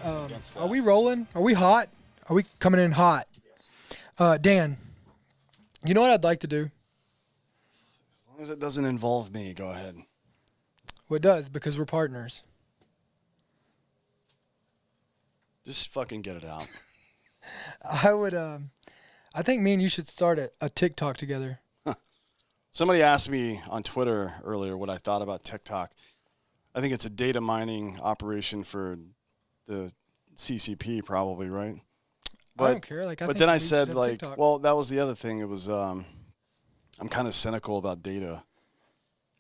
against that. Are we rolling? Are we hot? Are we coming in hot? Dan, you know what I'd like to do? As long as it doesn't involve me, go ahead. Well, it does, because we're partners. Just fucking get it out. I would, I think me and you should start a TikTok together. Somebody asked me on Twitter earlier what I thought about TikTok. I think it's a data mining operation for the CCP, probably, right? But, I don't care. But then I said, like, well, that was the other thing. It was, I'm kind of cynical about data.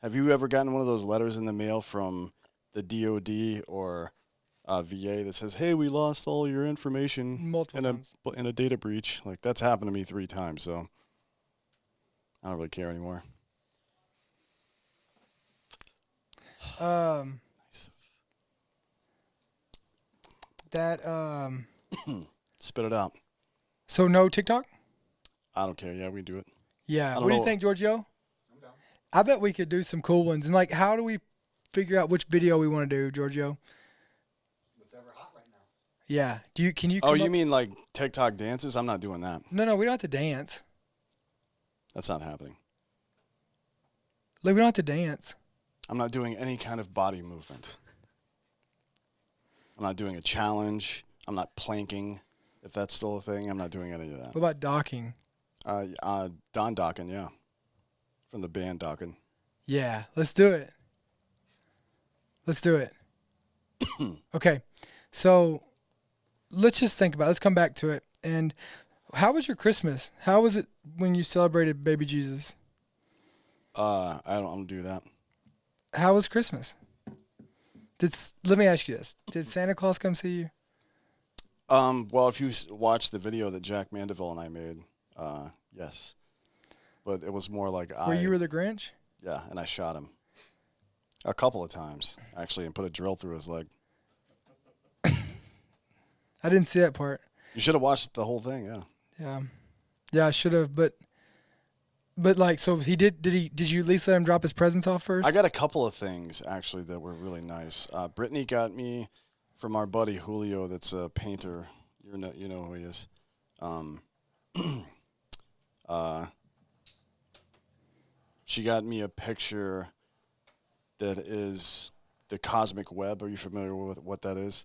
Have you ever gotten one of those letters in the mail from the DOD or VA that says, hey, we lost all your information in a data breach? Like, that's happened to me 3 times, so I don't really care anymore. Nice. That, Spit it out. So no TikTok? I don't care. Yeah, we do it. Yeah. What do you think, Giorgio? I'm down. I bet we could do some cool ones. And, like, how do we figure out which video we want to do, Giorgio? Whatever hot right now. Yeah. Can you? Oh, you mean like TikTok dances? I'm not doing that. No, we don't have to dance. That's not happening. Like, we don't have to dance. I'm not doing any kind of body movement. I'm not doing a challenge. I'm not planking, if that's still a thing. I'm not doing any of that. What about docking? Don Dockin, yeah. From the band Dockin. Yeah, let's do it. Let's do it. Okay, so let's just think about it. Let's come back to it. And how was your Christmas? How was it when you celebrated baby Jesus? I don't do that. How was Christmas? Let me ask you this. Did Santa Claus come see you? Well, if you watch the video that Jack Mandeville and I made, yes. But it was more like Where you were the Grinch? Yeah, and I shot him. A couple of times, actually, and put a drill through his leg. I didn't see that part. You should have watched the whole thing, yeah. Yeah. Yeah, I should have, but like, so he did you at least let him drop his presents off first? I got a couple of things, actually, that were really nice. Brittany got me from our buddy Julio, that's a painter. You know who he is. She got me a picture that is the cosmic web. Are you familiar with what that is?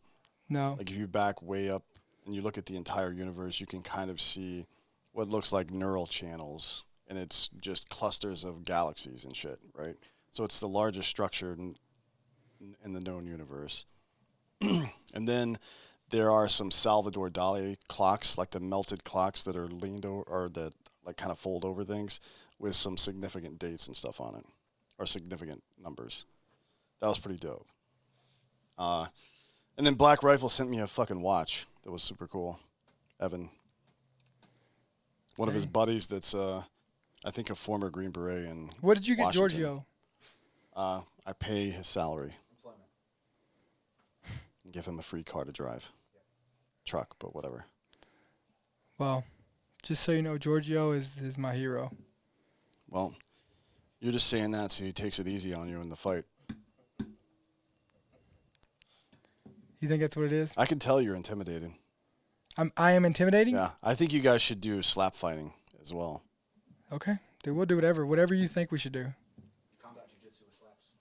No. Like, if you back way up and you look at the entire universe, you can kind of see what looks like neural channels, and it's just clusters of galaxies and shit, right? So it's the largest structure in the known universe. And then there are some Salvador Dali clocks, like the melted clocks that are leaned over, or that like kind of fold over things, with some significant dates and stuff on it, or significant numbers. That was pretty dope. And then Black Rifle sent me a fucking watch that was super cool. Evan. One of his buddies that's, I think, a former Green Beret in What did you get, Washington. Giorgio? I pay his salary. And give him a free car to drive. Truck, but whatever. Well, just so you know, Giorgio is my hero. Well, you're just saying that so he takes it easy on you in the fight. You think that's what it is? I can tell you're intimidating. I am intimidating? Yeah, I think you guys should do slap fighting as well. Okay. Dude, we'll do whatever you think we should do. Combat jiu-jitsu with slaps.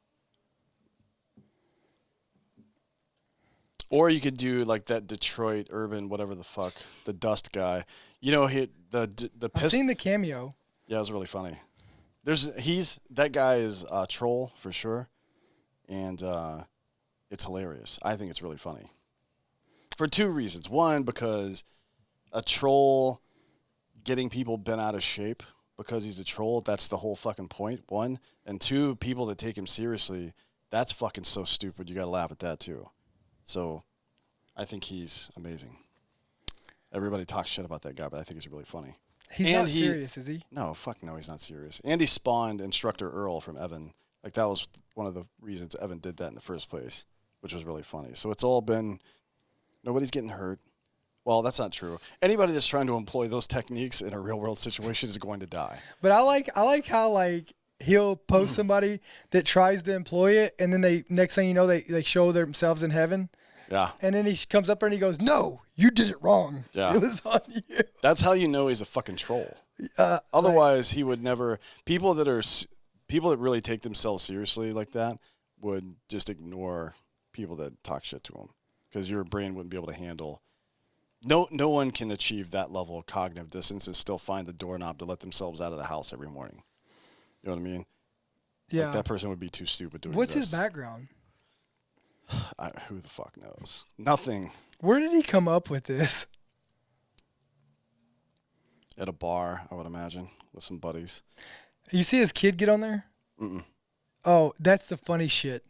Or you could do like that Detroit urban whatever the fuck, the Dust guy. You know, the I've seen the cameo. Yeah, it was really funny. That guy is a troll for sure, and it's hilarious. I think it's really funny for 2 reasons. One, because a troll getting people bent out of shape because he's a troll, that's the whole fucking point. 1, and 2, people that take him seriously, that's fucking so stupid. You got to laugh at that too. So, I think he's amazing. Everybody talks shit about that guy, but I think he's really funny. He's not serious, is he? No, fuck no, he's not serious. And he spawned Instructor Earl from Evan. Like, that was one of the reasons Evan did that in the first place, which was really funny. So it's all been, nobody's getting hurt. Well, that's not true. Anybody that's trying to employ those techniques in a real-world situation is going to die. But I like how, like, he'll post somebody that tries to employ it, and then next thing you know, they show themselves in heaven. Yeah. And then he comes up there and he goes, "No, you did it wrong. Yeah. It was on you." That's how you know he's a fucking troll. Otherwise, he would never. People that really take themselves seriously like that would just ignore people that talk shit to them because your brain wouldn't be able to handle. No one can achieve that level of cognitive distance and still find the doorknob to let themselves out of the house every morning. You know what I mean? Yeah. Like that person would be too stupid to What's his exist. background? Who the fuck knows? Nothing. Where did he come up with this? At a bar, I would imagine, with some buddies. You see his kid get on there? Mm-mm. Oh, that's the funny shit.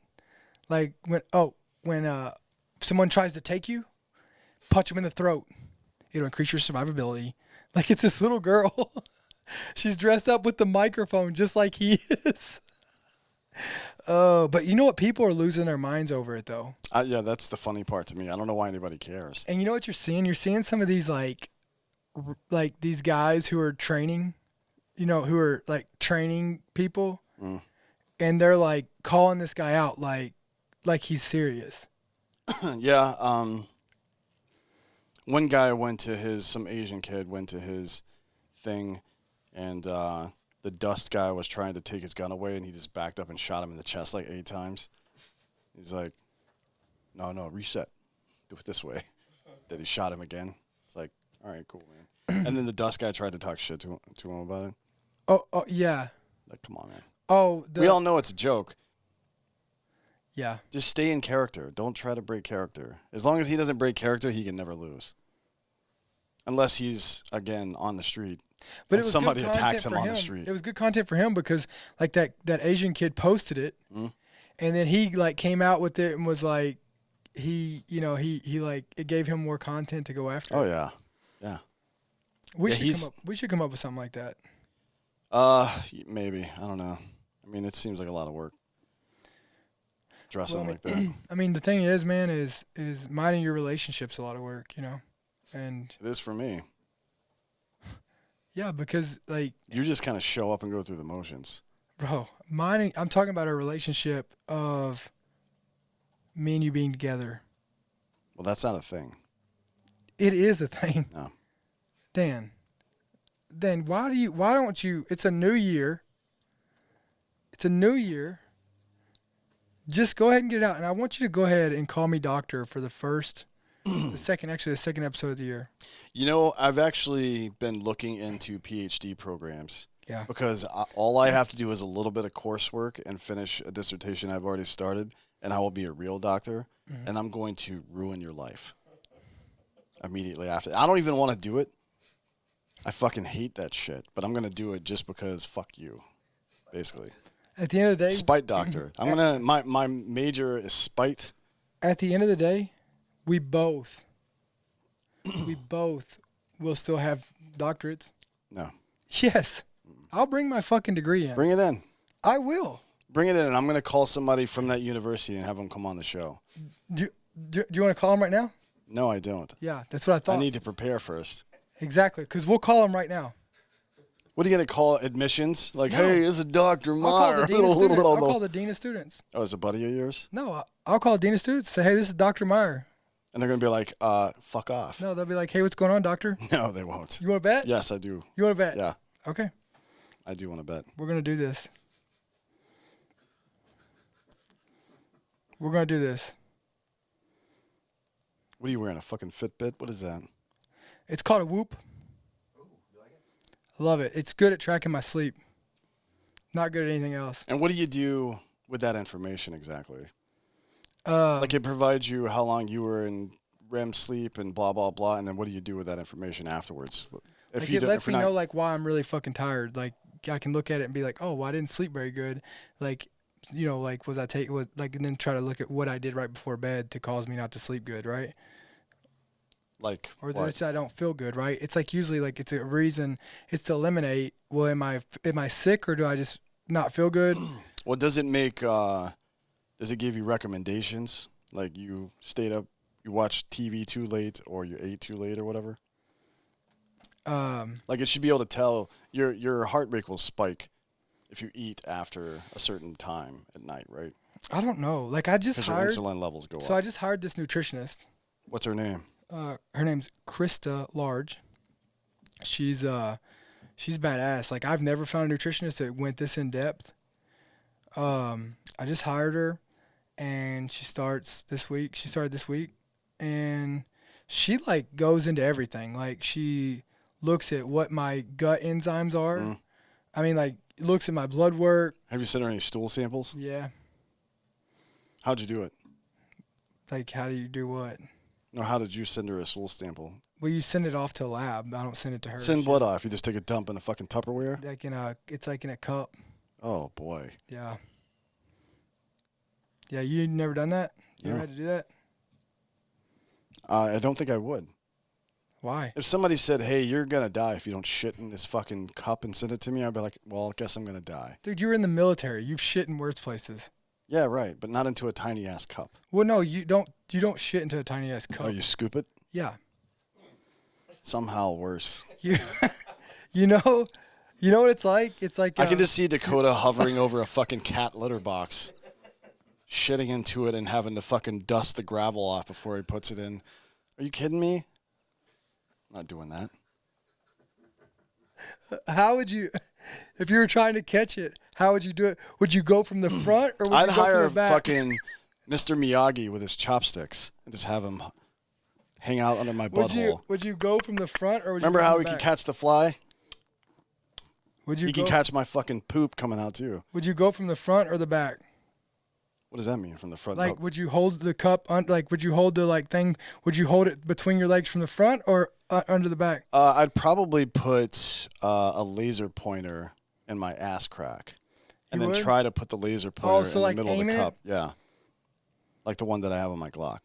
Like when someone tries to take you, punch him in the throat. It'll increase your survivability. Like it's this little girl. She's dressed up with the microphone just like he is. But you know what? People are losing their minds over it though. Yeah, that's the funny part to me. I don't know why anybody cares. And you know what you're seeing? You're seeing some of these like these guys who are training, who are like training people, and they're like calling this guy out like he's serious. Yeah. One guy some Asian kid went to his thing, and the dust guy was trying to take his gun away, and he just backed up and shot him in the chest like 8 times. He's like, no, reset. Do it this way. Then he shot him again. It's like, all right, cool, man. And then the dust guy tried to talk shit to him about it. Oh yeah. Like, come on, man. Oh, We all know it's a joke. Yeah. Just stay in character. Don't try to break character. As long as he doesn't break character, he can never lose. Unless he's, again, on the street. But and somebody attacks him on the street. It was good content for him because like that Asian kid posted it, and then he like came out with it and was like, he like it gave him more content to go after. Oh yeah, yeah. We should come up with something like that. Maybe, I don't know. I mean, it seems like a lot of work. Dressing like that. I mean, the thing is, man, is minding your relationships a lot of work, and It is for me. yeah, because like You just kind of show up and go through the motions. bro, I'm talking about a relationship of me and you being together. Well, that's not a thing. It is a thing. No. Dan, why don't you, it's a new year. It's a new year. Just go ahead and get it out. And I want you to go ahead and call me doctor for the second episode of the year. I've actually been looking into PhD programs. Yeah. Because all I have to do is a little bit of coursework and finish a dissertation I've already started, and I will be a real doctor, and I'm going to ruin your life immediately after. I don't even want to do it. I fucking hate that shit, but I'm going to do it just because fuck you, basically. At the end of the day, Spite doctor. My major is spite. at the end of the day, we both will still have doctorates. No. Yes. I'll bring my fucking degree in. Bring it in. I will. Bring it in, and I'm going to call somebody from that university and have them come on the show. Do you want to call him right now? No, I don't. Yeah, that's what I thought. I need to prepare first. Exactly, because we'll call him right now. What are you going to call admissions? Like, No. hey, it's a Dr. Meyer. I'll call the dean of students. I'll call the dean of students. Oh, it's a buddy of yours? No, I'll call the dean of students. Say, hey, this is Dr. Meyer. And they're going to be like, fuck off. No, they'll be like, hey, what's going on, doctor? No, they won't. You want to bet? Yes, I do. You want to bet? Yeah, Okay. I do want to bet. We're going to do this. We're going to do this. What are you wearing, a fucking Fitbit? What is that? It's called a Whoop. Ooh, you like it? I love it. It's good at tracking my sleep. Not good at anything else. And what do you do with that information exactly? Uh, Like it provides you how long you were in REM sleep and blah, blah, blah. And then what do you do with that information afterwards? Like it lets me know like why I'm really fucking tired. Like I can look at it and be like, oh, well, I didn't sleep very good. Like, like and then try to look at what I did right before bed to cause me not to sleep good, right? Like Or what? it's I don't feel good, right? It's like usually like it's a reason. It's to eliminate. Well, am I sick or do I just not feel good? Well, does it give you recommendations? Like you stayed up, you watched TV too late or you ate too late or whatever? Like it should be able to tell your heart rate will spike if you eat after a certain time at night, right? I don't know. Like I just Because your hired. insulin levels go So up. I just hired this nutritionist. What's her name? Her name's Krista Large. She's badass. Like I've never found a nutritionist that went this in depth. I just hired her, and she started this week, and she like goes into everything. Like she looks at what my gut enzymes are. I mean, like looks at my blood work. Have you sent her any stool samples? Yeah. How'd you do it? Like how do you do what? No, how did you send her a stool sample? Well, you send it off to a lab. I don't send it to her. Send what off? You just take a dump in a fucking Tupperware? Like it's like in a cup. Oh, boy. Yeah. Yeah, you never done that? You No. ever had to do that? I don't think I would. Why? If somebody said, hey, you're going to die if you don't shit in this fucking cup and send it to me, I'd be like, well, I guess I'm going to die. Dude, you were in the military. You've shit in worse places. Yeah, right, but not into a tiny-ass cup. Well, no, you don't shit into a tiny ass cup. Oh, you scoop it? Yeah. Somehow worse. You you know what it's like? It's like I can just see Dakota hovering over a fucking cat litter box, shitting into it and having to fucking dust the gravel off before he puts it in. Are you kidding me? I'm not doing that. how would you if you were trying to catch it, how would you do it? Would you go from the front or would I'd you go hire from the back? fucking Mr. Miyagi with his chopsticks and just have him hang out under my butthole. Would you go from the front or would Remember you go how from we the can back? catch the fly? Would you He can catch my fucking poop coming out too. Would you go from the front or the back? What does that mean from the front? Like, Oh, would you hold the cup would you hold the thing? Would you hold it between your legs from the front or under the back? I'd probably put a laser pointer in my ass crack, and You then would? try to put the laser pointer so in like the middle of aiming the it? cup. Yeah, like the one that I have on my Glock.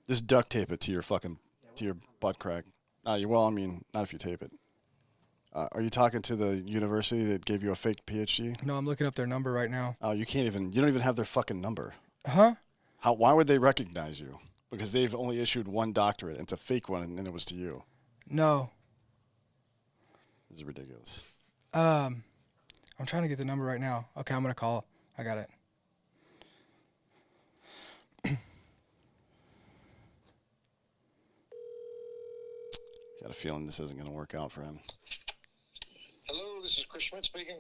Just duct tape it to your butt crack. Well, I mean, not if you tape it. Are you talking to the university that gave you a fake PhD? No, I'm looking up their number right now. Oh, you don't even have their fucking number. Huh? Why would they recognize you? Because they've only issued one doctorate. It's a fake one, and it was to you. No. This is ridiculous. I'm trying to get the number right now. Okay, I'm gonna call. I got it. Got a feeling this isn't going to work out for him. Hello, this is Chris Schmidt speaking.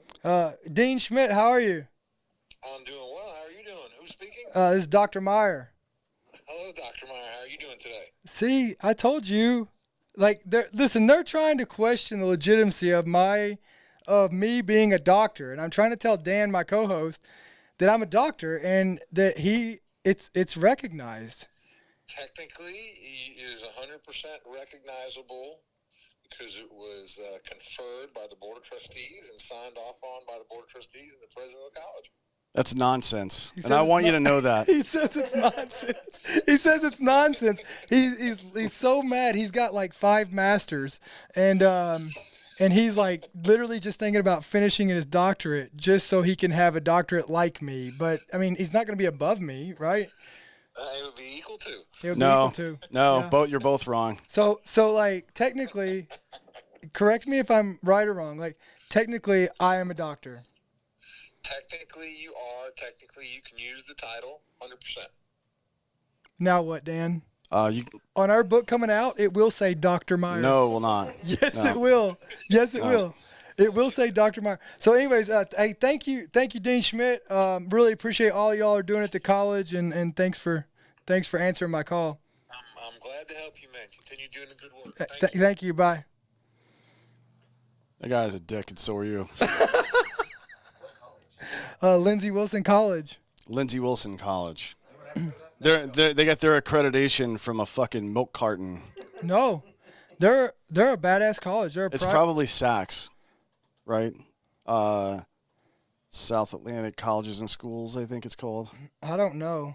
Dean Schmidt, how are you? I'm doing well. How are you doing? Who's speaking? This is Dr. Meyer. Hello, Dr. Meyer. How are you doing today? See, I told you. Like, they're trying to question the legitimacy of me being a doctor, and I'm trying to tell Dan, my co-host, that I'm a doctor and that it's recognized. Technically, he is 100% recognizable because it was conferred by the Board of Trustees and signed off on by the Board of Trustees and the President of the college. That's nonsense. He And says I it's want you not- to know that. He says it's nonsense. He says it's nonsense. He's so mad. He's got like 5 masters, and he's like literally just thinking about finishing his doctorate just so he can have a doctorate like me. But I mean, he's not going to be above me, right? It would be equal to. He would be No, equal to. no, Yeah. you're both wrong. So like technically, correct me if I'm right or wrong. Like technically, I am a doctor. Technically, you are. Technically, you can use the title 100%. Now what, Dan? You On our book coming out, it will say Dr. Meyer. no, it will not. Yes, No. it will. Yes, it No. will. It will say Dr. Meyer. So, anyways, hey, thank you, Dean Schmidt. Really appreciate all y'all are doing at the college, and thanks for answering my call. I'm glad to help you, man. Continue doing the good work. Thank you. Bye. That guy's a dick, and so are you. Lindsey Wilson College. Lindsey Wilson College. They got their accreditation from a fucking milk carton. No, they're a badass college. They're a It's probably Saks, right? South Atlantic Colleges and Schools, I think it's called. I don't know.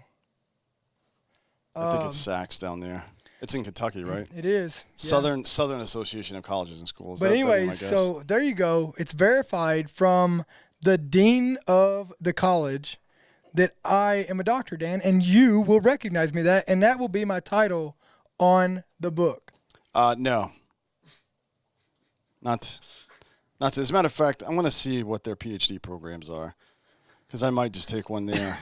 I think it's Saks down there. It's in Kentucky, right? It is yeah. Southern Association of Colleges and Schools. But That'd be my anyways, guess. so there you go. It's verified from the dean of the college that I am a doctor, Dan, and you will recognize me that, and that will be my title on the book. No. Not to, as a matter of fact, I want to see what their PhD programs are, because I might just take one there.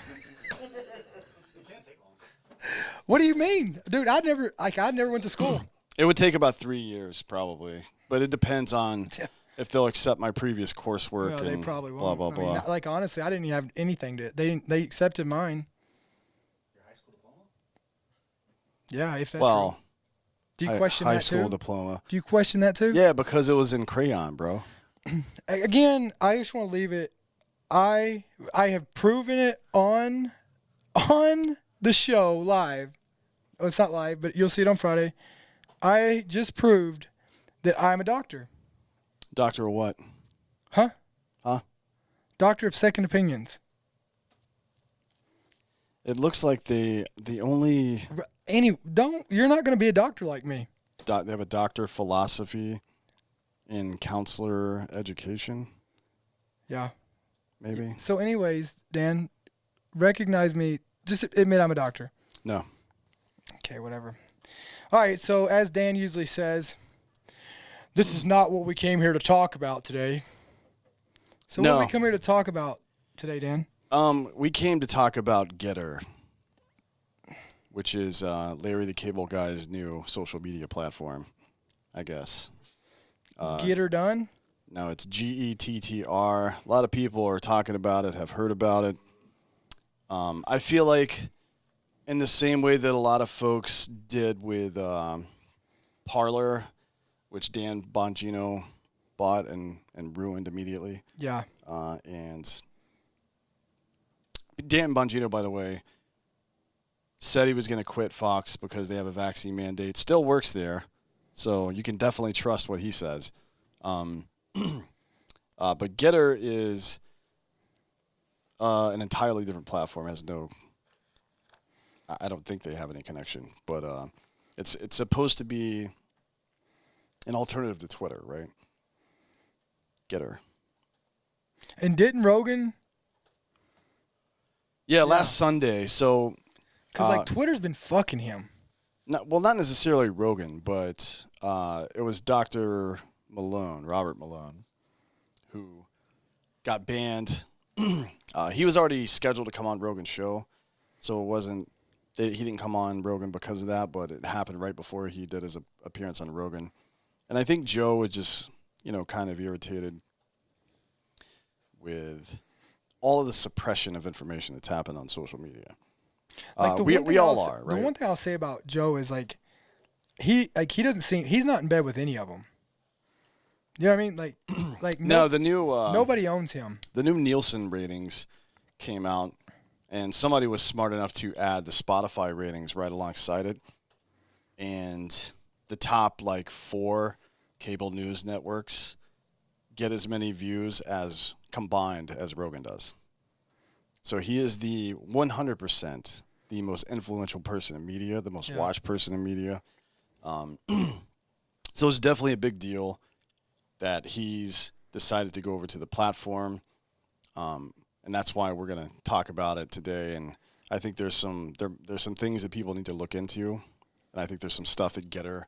What do you mean, dude? I never went to school. It would take about 3 years, probably, but it depends on if they'll accept my previous coursework. Well, and they probably won't. blah blah blah. I mean, like honestly, I didn't even have anything to. They accepted mine. Your high school diploma? Yeah, if that's Well, real. Do you question high that school too? diploma. Do you question that too? Yeah, because it was in crayon, bro. Again, I just want to leave it. I have proven it on the show live. Oh, it's not live, but you'll see it on Friday. I just proved that I'm a doctor. Doctor of what? Huh? Huh? Doctor of second opinions. It looks like the only You're not going to be a doctor like me. they have a doctor of philosophy in counselor education, Yeah. maybe. So anyways, Dan, recognize me. Just admit I'm a doctor. No. Okay, whatever. All right, so as Dan usually says, this is not what we came here to talk about today. So what No. did we come here to talk about today, Dan? We came to talk about Gettr, which is Larry the Cable Guy's new social media platform, I guess. Get her done? No, it's Gettr. A lot of people are talking about it, have heard about it. I feel like in the same way that a lot of folks did with Parler, which Dan Bongino bought and ruined immediately. Yeah. And Dan Bongino, by the way, said he was going to quit Fox because they have a vaccine mandate. Still works there, so you can definitely trust what he says. But Gettr is an entirely different platform. I don't think they have any connection, but it's supposed to be an alternative to Twitter, right? Gettr. And didn't Rogan? Yeah, last Sunday. So, Because Twitter's been fucking him. not necessarily Rogan, but it was Dr. Malone, Robert Malone, who got banned. He was already scheduled to come on Rogan's show, so it wasn't. He didn't come on Rogan because of that, but it happened right before he did his appearance on Rogan. And I think Joe was just, kind of irritated with all of the suppression of information that's happened on social media. We all are, right? The one thing I'll say about Joe is he doesn't seem, he's not in bed with any of them. You know what I mean? No, the new nobody owns him. The new Nielsen ratings came out, and somebody was smart enough to add the Spotify ratings right alongside it. And the top 4 cable news networks get as many views as combined as Rogan does. So he is the 100% the most influential person in media, the most watched person in media. So it's definitely a big deal that he's decided to go over to the platform. And that's why we're going to talk about it today. And I think there's some things that people need to look into. And I think there's some stuff that Gettr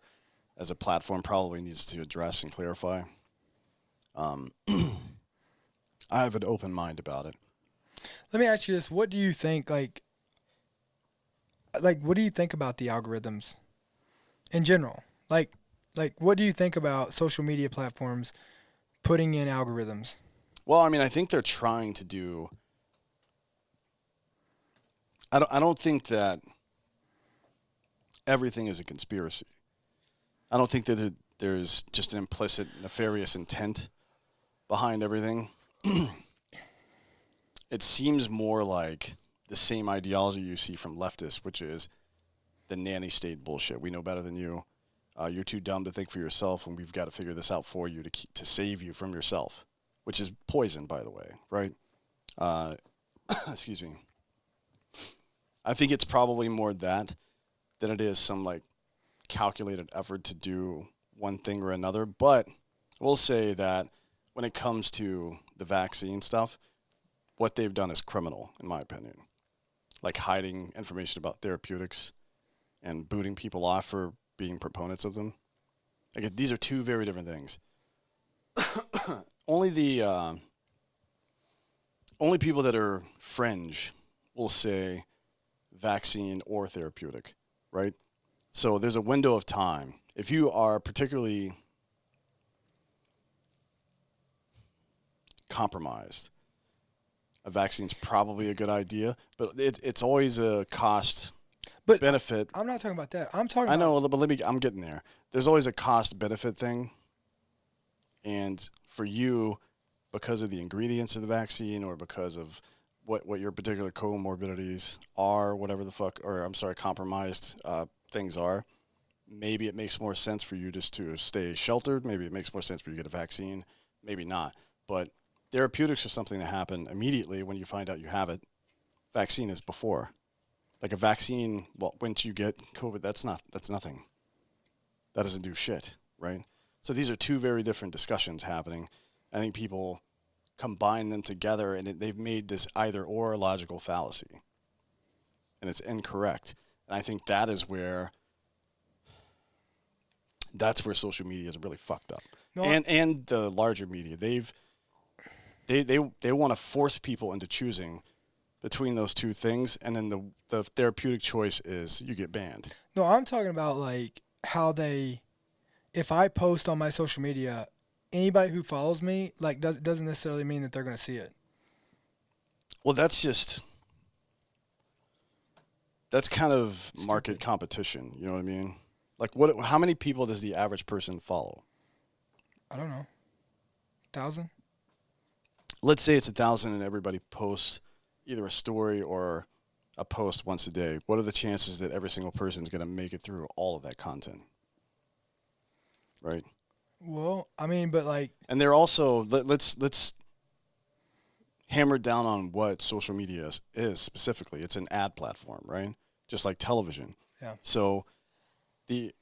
as a platform probably needs to address and clarify. I have an open mind about it. Let me ask you this. What do you think, what do you think about the algorithms in general? What do you think about social media platforms putting in algorithms? Well, I think they're trying to do. I don't think that everything is a conspiracy. I don't think that there's just an implicit nefarious intent behind everything. It seems more like the same ideology you see from leftists, which is the nanny state bullshit. We know better than you. You're too dumb to think for yourself, and we've got to figure this out for you to save you from yourself, which is poison, by the way, right? Excuse me. I think it's probably more that than it is some calculated effort to do one thing or another. But we'll say that when it comes to the vaccine stuff, what they've done is criminal, in my opinion. Hiding information about therapeutics and booting people off for being proponents of them. These are two very different things. only the only people that are fringe will say vaccine or therapeutic, right? So there's a window of time. If you are particularly compromised, a vaccine's probably a good idea, but it's always a cost But benefit. I'm not talking about that. I'm talking I about know, but I'm getting there. There's always a cost benefit thing. And for you, because of the ingredients of the vaccine or because of what your particular comorbidities are, whatever the fuck, or I'm sorry, compromised things are, maybe it makes more sense for you just to stay sheltered. Maybe it makes more sense for you to get a vaccine. Maybe not. But therapeutics are something that happen immediately when you find out you have it. Vaccine is before. Like a vaccine, well, once you get COVID, that's nothing. That doesn't do shit, right? So these are two very different discussions happening. I think people combine them together, and they've made this either-or logical fallacy, and it's incorrect. And I think that's where social media is really fucked up, No, and the larger media. They want to force people into choosing between those two things, and then the therapeutic choice is you get banned. No, I'm talking about like how if I post on my social media, anybody who follows me like doesn't necessarily mean that they're going to see it. Well, that's kind of market competition. You know what I mean? Like, how many people does the average person follow? I don't know. 1,000? Let's say it's 1,000 and everybody posts either a story or a post once a day. What are the chances that every single person is going to make it through all of that content? Right? Well, I mean, but like, And they're also, let's hammer down on what social media is specifically. It's an ad platform, right? Just like television. yeah. So it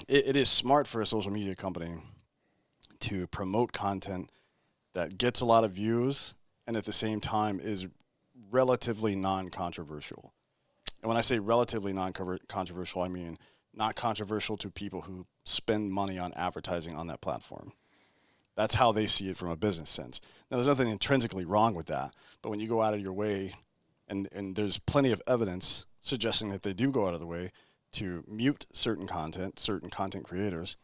is smart for a social media company to promote content that gets a lot of views and at the same time is relatively non-controversial. And when I say relatively non-controversial, I mean not controversial to people who spend money on advertising on that platform. That's how they see it from a business sense. Now, there's nothing intrinsically wrong with that, but when you go out of your way, and there's plenty of evidence suggesting that they do go out of the way to mute certain content creators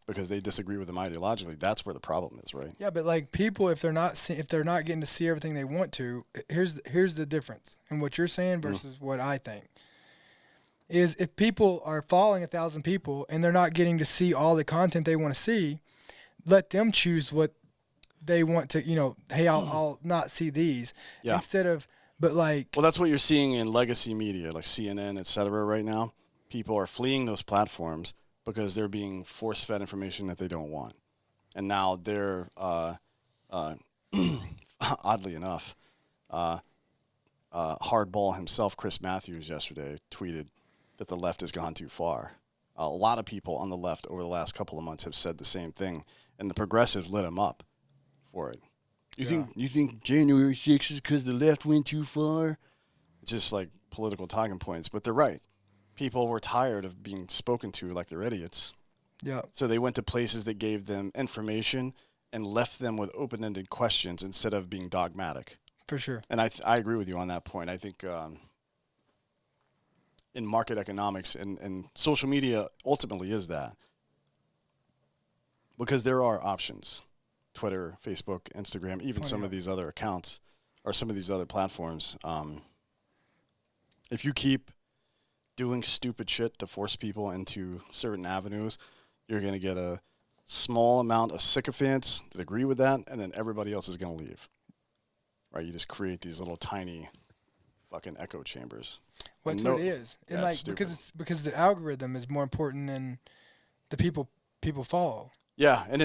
because they disagree with them ideologically, that's where the problem is, right? Yeah, but like people, if they're not getting to see everything they want to, here's the difference in what you're saying versus what I think. Is if people are following 1,000 people and they're not getting to see all the content they want to see, let them choose what they want to. Hey, I'll not see these instead of. But like, well, that's what you're seeing in legacy media like CNN, et cetera, right now. People are fleeing those platforms because they're being force-fed information that they don't want. And now they're, oddly enough, Hardball himself, Chris Matthews, yesterday tweeted that the left has gone too far. A lot of people on the left over the last couple of months have said the same thing, and the progressives lit him up for it. You think January 6th is because the left went too far? It's just like political talking points, but they're right. People were tired of being spoken to like they're idiots. yeah, So they went to places that gave them information and left them with open-ended questions instead of being dogmatic. for sure. And I agree with you on that point. I think in market economics and social media ultimately is that. Because there are options. Twitter, Facebook, Instagram, even some of these other accounts or some of these other platforms. If you keep doing stupid shit to force people into certain avenues, you're going to get a small amount of sycophants that agree with that, and then everybody else is going to leave. Right? You just create these little tiny fucking echo chambers. What it is, and like because the algorithm is more important than the people follow. Yeah, and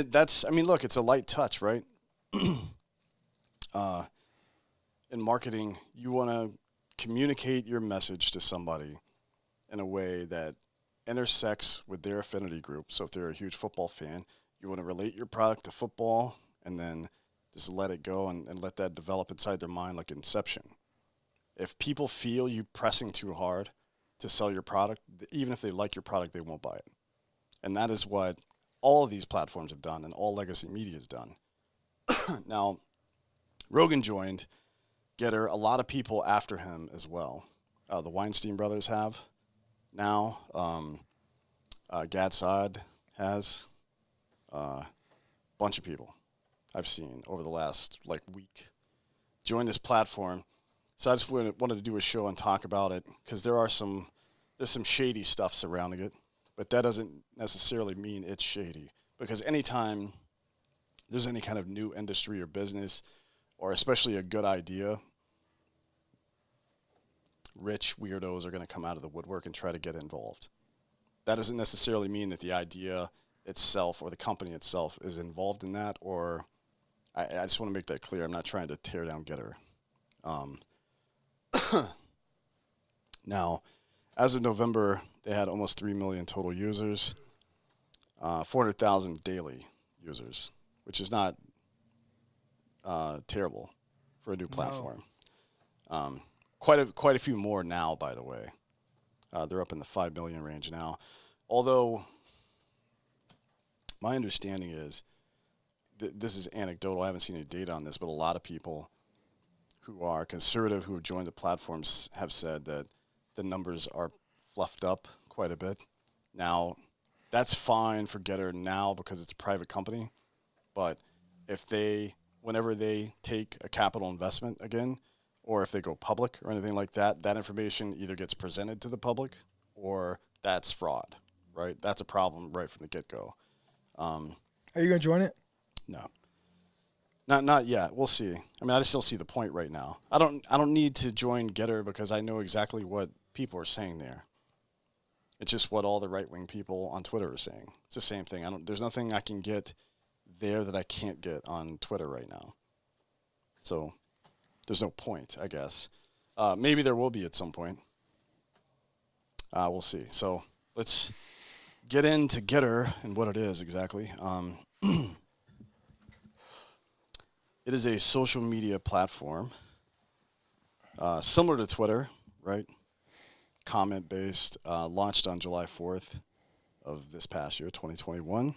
look, it's a light touch, right? In marketing, you want to communicate your message to somebody in a way that intersects with their affinity group. So if they're a huge football fan, you want to relate your product to football and then just let it go and let that develop inside their mind like Inception. If people feel you pressing too hard to sell your product, even if they like your product, they won't buy it. And that is what all of these platforms have done and all legacy media has done. Now, Rogan joined Gettr. A lot of people after him as well. The Weinstein brothers have now. Gad Saad has. Bunch of people I've seen over the last week join this platform. So I just wanted to do a show and talk about it because there's some shady stuff surrounding it, but that doesn't necessarily mean it's shady, because anytime there's any kind of new industry or business, or especially a good idea, rich weirdos are going to come out of the woodwork and try to get involved. That doesn't necessarily mean that the idea itself or the company itself is involved in that, or I just want to make that clear. I'm not trying to tear down Gettr. Now, as of November, they had almost 3 million total users, 400,000 daily users, which is not terrible for a new platform. No. Quite a few more now, by the way. They're up in the 5 million range now. Although, my understanding is, this is anecdotal, I haven't seen any data on this, but a lot of people who are conservative who have joined the platforms have said that the numbers are fluffed up quite a bit. Now, that's fine for Gettr now because it's a private company, but whenever they take a capital investment again, or if they go public or anything like that, that information either gets presented to the public or that's fraud, right? That's a problem right from the get-go. Are you going to join it? No. Not yet. We'll see. I mean, I still see the point right now. I don't need to join Gettr because I know exactly what people are saying there. It's just what all the right-wing people on Twitter are saying. It's the same thing. There's nothing I can get there that I can't get on Twitter right now. So there's no point, I guess. Maybe there will be at some point. We'll see. So let's get into Gettr and what it is exactly. It is a social media platform similar to Twitter, right? Comment-based, launched on July 4th of this past year, 2021.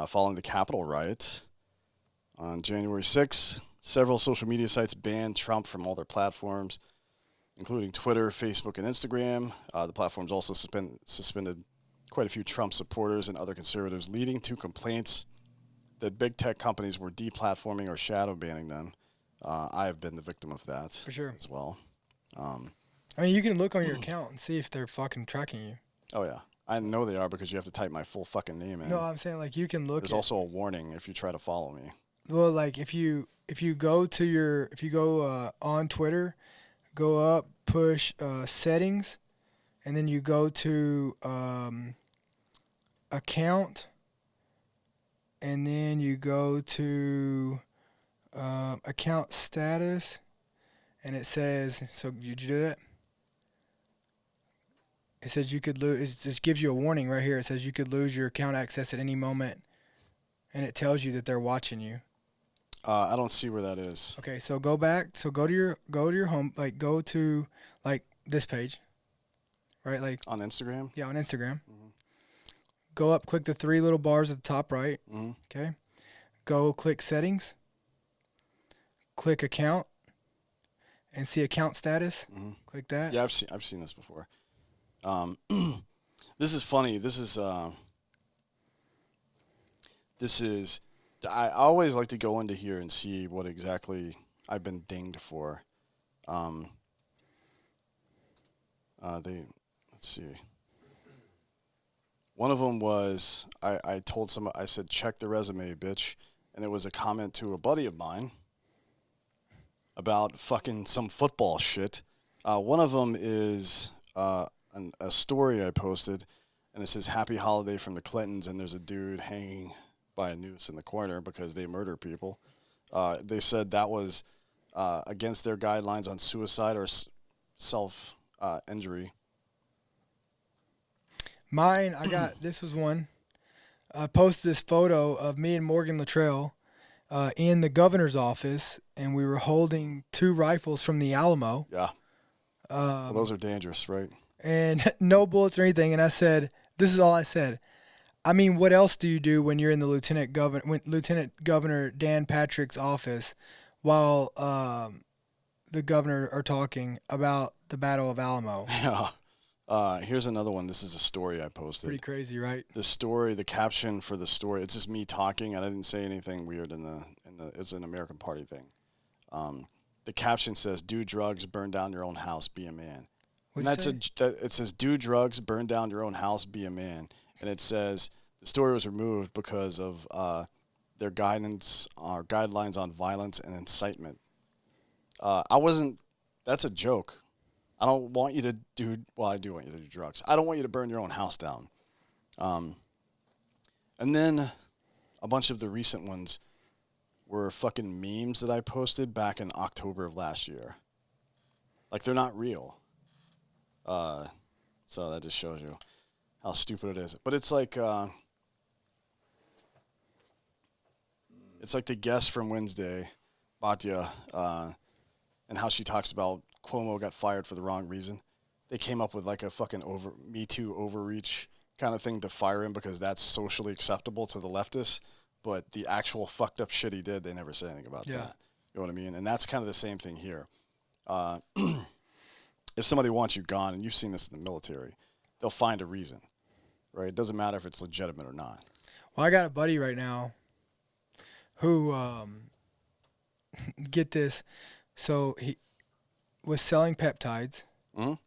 Following the Capitol riots on January 6th, several social media sites banned Trump from all their platforms, including Twitter, Facebook, and Instagram. The platforms also suspended quite a few Trump supporters and other conservatives, leading to complaints that big tech companies were deplatforming or shadow banning them. I have been the victim of that for sure as well. I mean, you can look on your account and see if they're fucking tracking you. Oh, yeah. I know they are because you have to type my full fucking name in. No, I'm saying you can look. There's also a warning if you try to follow me. Well, if you go on Twitter, go up, push settings, and then you go to account, and then you go to account status, and it says, so did you do that? It says you could lose, it just gives you a warning right here. It says you could lose your account access at any moment, and it tells you that they're watching you. I don't see where that is. Okay, so go back. So go to your home, go to this page, right? On Instagram? Yeah, on Instagram. Mm-hmm. Go up, click the three little bars at the top right. Mm-hmm. Okay. Go click settings. Click account, and see account status. Mm-hmm. Click that. Yeah, I've seen this before. This is funny. This is. I always like to go into here and see what exactly I've been dinged for. Let's see. One of them was I told somebody, I said, check the resume, bitch. And it was a comment to a buddy of mine about fucking some football shit. One of them is a story I posted, and it says, happy holiday from the Clintons, and there's a dude hanging by a noose in the corner because they murder people. They said that was against their guidelines on suicide or self-injury. Mine, this was one. I posted this photo of me and Morgan Luttrell in the governor's office, and we were holding 2 rifles from the Alamo. Yeah. Well, those are dangerous, right? And no bullets or anything. And I said, this is all I said. I mean, what else do you do when you're in the Lieutenant Governor Dan Patrick's office while the governor are talking about the Battle of Alamo? Yeah. Here's another one. This is a story I posted. Pretty crazy, right? The caption for the story, it's just me talking, and I didn't say anything weird it's an American Party thing. The caption says, "Do drugs, burn down your own house, be a man." It says, "Do drugs, burn down your own house, be a man." And it says the story was removed because of their guidance or guidelines on violence and incitement. That's a joke. I don't want you to do, well, I do want you to do drugs. I don't want you to burn your own house down. And then a bunch of the recent ones were fucking memes that I posted back in October of last year. Like, they're not real. So that just shows you how stupid it is. But it's like the guest from Wednesday, Batya, and how she talks about Cuomo got fired for the wrong reason. They came up with like a fucking Me Too overreach kind of thing to fire him because that's socially acceptable to the leftists. But the actual fucked up shit he did, they never say anything about that. You know what I mean? And that's kind of the same thing here. If somebody wants you gone, and you've seen this in the military, they'll find a reason, right? It doesn't matter if it's legitimate or not. Well, I got a buddy right now who, get this, so he was selling peptides,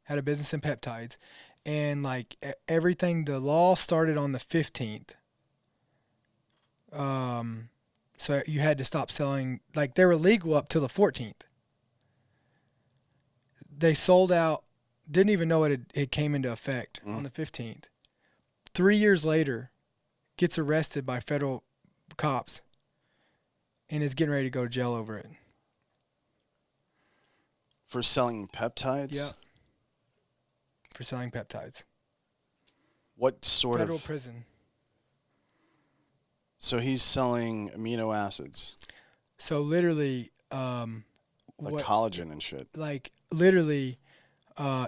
had a business in peptides, and like everything, the law started on the 15th. So you had to stop selling, like they were legal up till the 14th. They sold out, didn't even know it came into effect on the 15th. 3 years later, gets arrested by federal cops and is getting ready to go to jail over it. For selling peptides? Yeah. For selling peptides. What sort Federal of... prison. So he's selling amino acids. So literally... like collagen and shit. Like, literally,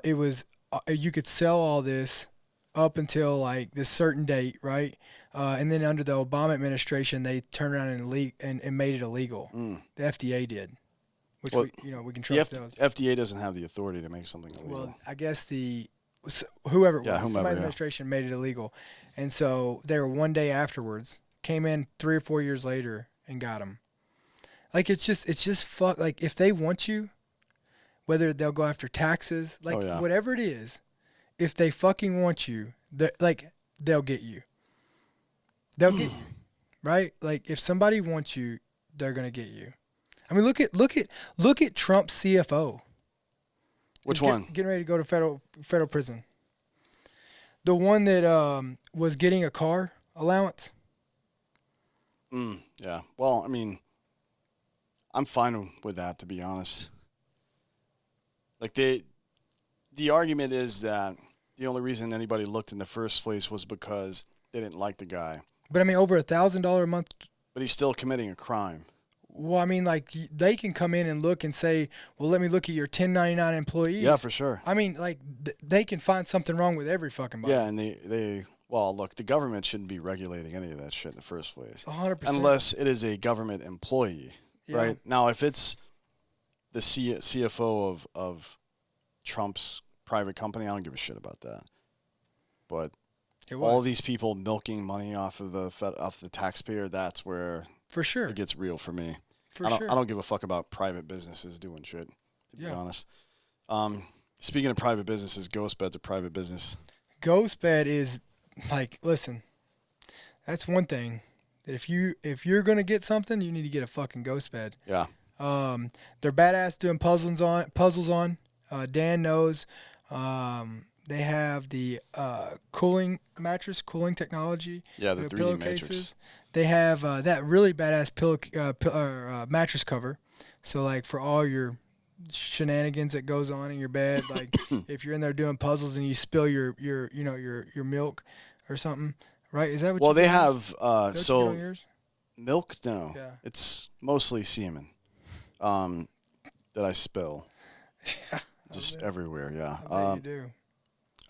it was... you could sell all this up until, like, this certain date, right? And then under the Obama administration, they turned around and made it illegal. The FDA did. Which, we can trust those. FDA doesn't have the authority to make something illegal. Well, I guess whoever it was, somebody in the administration made it illegal. And so they were one day afterwards, came in 3 or 4 years later and got them. Like, it's just fuck. Like, if they want you, whether they'll go after taxes, like whatever it is, if they fucking want you, they'll get you. They'll get you, right? Like, if somebody wants you, they're gonna get you. I mean, look at Trump's CFO. Which one? Getting ready to go to federal prison. The one that was getting a car allowance. Yeah. Well, I mean, I'm fine with that, to be honest. Like, the argument is that the only reason anybody looked in the first place was because they didn't like the guy. But I mean, over $1,000 a month. But he's still committing a crime. Well, I mean, like, they can come in and look and say, well, let me look at your 1099 employees. Yeah, for sure. I mean, like, they can find something wrong with every fucking body. Yeah, and well, look, the government shouldn't be regulating any of that shit in the first place. 100%. Unless it is a government employee, right? Now, if it's the CFO of Trump's private company, I don't give a shit about that. But all these people milking money off of the taxpayer, that's where for sure it gets real for me. I don't give a fuck about private businesses doing shit, to be honest. Speaking of private businesses, Ghostbed's a private business. Ghostbed is, like, listen, that's one thing that if you're gonna get something, you need to get a fucking Ghostbed. Yeah. They're badass doing puzzles on. Dan knows. They have the cooling technology. Yeah, the 3D matrix. They have that really badass mattress cover. So, like, for all your shenanigans that goes on in your bed, like if you're in there doing puzzles and you spill your milk or something, right? Is that what? Well, they have yours? Milk. No, yeah. It's mostly semen that I spill just everywhere. Yeah, I bet you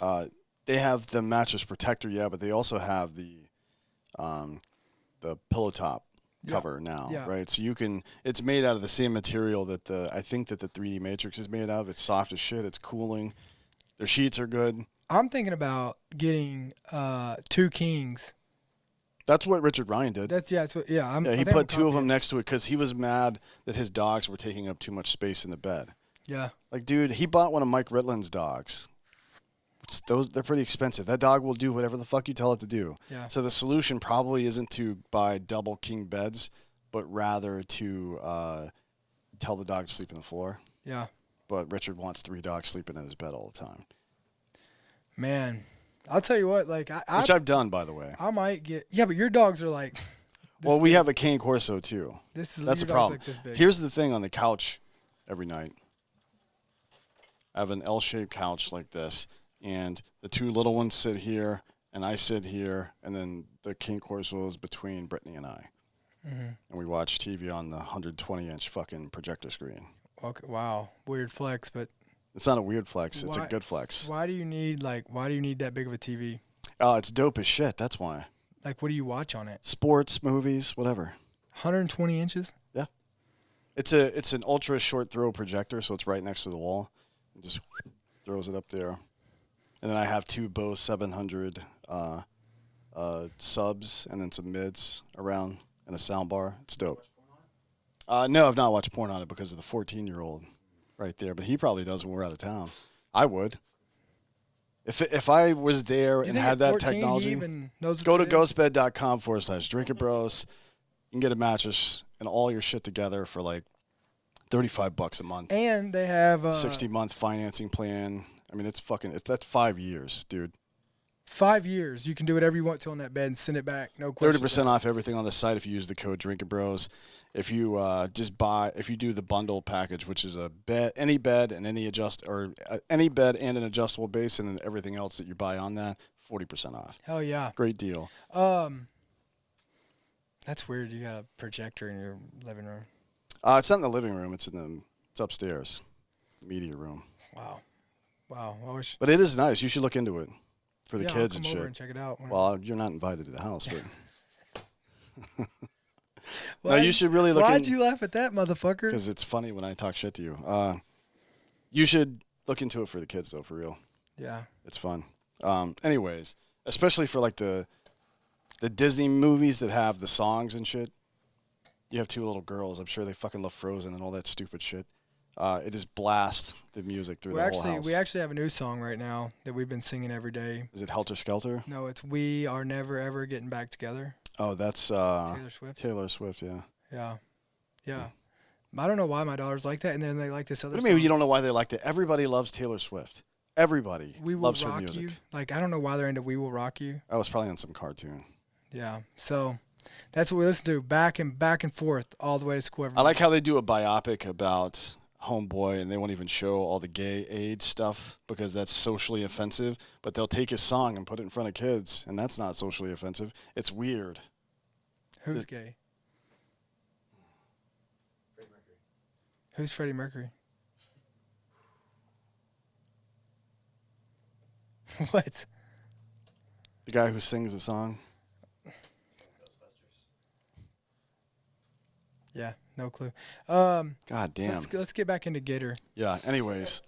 do. They have the mattress protector, yeah, but they also have the the pillow top cover now, right? So you can. It's made out of the same material that I think that the 3D Matrix is made out of. It's soft as shit. It's cooling. Their sheets are good. I'm thinking about getting 2 kings. That's what Richard Ryan did. That's what. Yeah, he put 2 of them next to it because he was mad that his dogs were taking up too much space in the bed. Yeah. Like, dude, he bought one of Mike Ritland's dogs. They're pretty expensive. That dog will do whatever the fuck you tell it to do. Yeah. So the solution probably isn't to buy double king beds, but rather to tell the dog to sleep on the floor. Yeah. But Richard wants 3 dogs sleeping in his bed all the time. Man, I'll tell you what. Like, which I've done, by the way. I might get. Yeah, but your dogs are like. Well, we have a cane corso too. That's a problem. like this big. Here's the thing on the couch every night. I have an L-shaped couch like this, and the 2 little ones sit here, and I sit here, and then the king corso is between Brittany and I. Mm-hmm. And we watch TV on the 120-inch fucking projector screen. Okay, wow, weird flex, but it's not a weird flex. It's a good flex. Why do you need that big of a TV? Oh, it's dope as shit. That's why. Like, what do you watch on it? Sports, movies, whatever. 120 inches? Yeah. It's an ultra short throw projector, so it's right next to the wall. It just throws it up there. And then I have 2 Bose 700 subs and then some mids around and a sound bar. It's dope. No, I've not watched porn on it because of the 14-year-old right there, but he probably does when we're out of town. I would. If I was there and had that technology, go to ghostbed.com/drinking-bros. You can get a mattress and all your shit together for like $35 a month. And they have a 60-month financing plan. I mean, that's 5 years, dude. 5 years. You can do whatever you want to on that bed and send it back. No question. 30% off everything on the site if you use the code Drinking Bros. If you if you do the bundle package, which is a bed, any bed and any bed and an adjustable base, and then everything else that you buy on that, 40% off. Hell yeah. Great deal. That's weird. You got a projector in your living room. It's not in the living room. It's upstairs, media room. Wow. But it is nice. You should look into it for the kids I'll and come shit. over and check it out. Well, you're not invited to the house, but no, you should really look. Why'd you laugh at that, motherfucker? Because it's funny when I talk shit to you. You should look into it for the kids, though, for real. Yeah, it's fun. Anyways, especially for like the Disney movies that have the songs and shit. You have 2 little girls. I'm sure they fucking love Frozen and all that stupid shit. It just blasts the music through the whole house. We actually have a new song right now that we've been singing every day. Is it Helter Skelter? No, it's We Are Never Ever Getting Back Together. Oh, that's Taylor Swift. Taylor Swift, yeah. Yeah. I don't know why my daughters like that, and then they like this other What do song. you mean you don't know why they liked it? Everybody loves Taylor Swift. Everybody We Will loves Rock her music. You. Like, I don't know why they're into We Will Rock You. I was probably on some cartoon. Yeah. So that's what we listen to back and forth all the way to school. I like how they do a biopic about Homeboy, and they won't even show all the gay AIDS stuff because that's socially offensive. But they'll take his song and put it in front of kids, and that's not socially offensive. It's weird. Who's gay? Freddie Mercury. Who's Freddie Mercury? What? The guy who sings the song. Ghostbusters. Yeah, no clue. God damn. Let's get back into Gettr. Yeah. Anyways,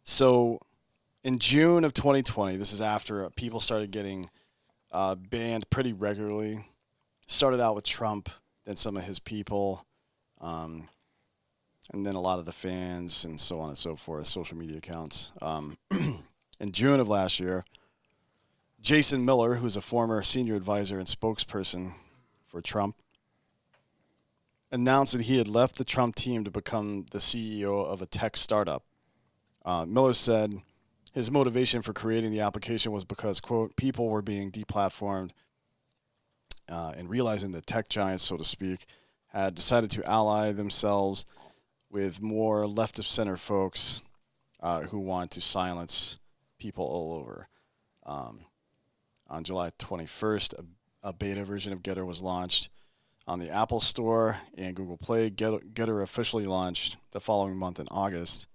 so in June of 2020, this is after people started getting banned pretty regularly. Started out with Trump, then some of his people, and then a lot of the fans, and so on and so forth, social media accounts. In June of last year, Jason Miller, who's a former senior advisor and spokesperson for Trump, announced that he had left the Trump team to become the CEO of a tech startup. Miller said his motivation for creating the application was because, quote, people were being deplatformed and realizing that tech giants, so to speak, had decided to ally themselves with more left-of-center folks who want to silence people all over. On July 21st, a beta version of Gettr was launched on the Apple Store and Google Play. Gettr officially launched the following month in August.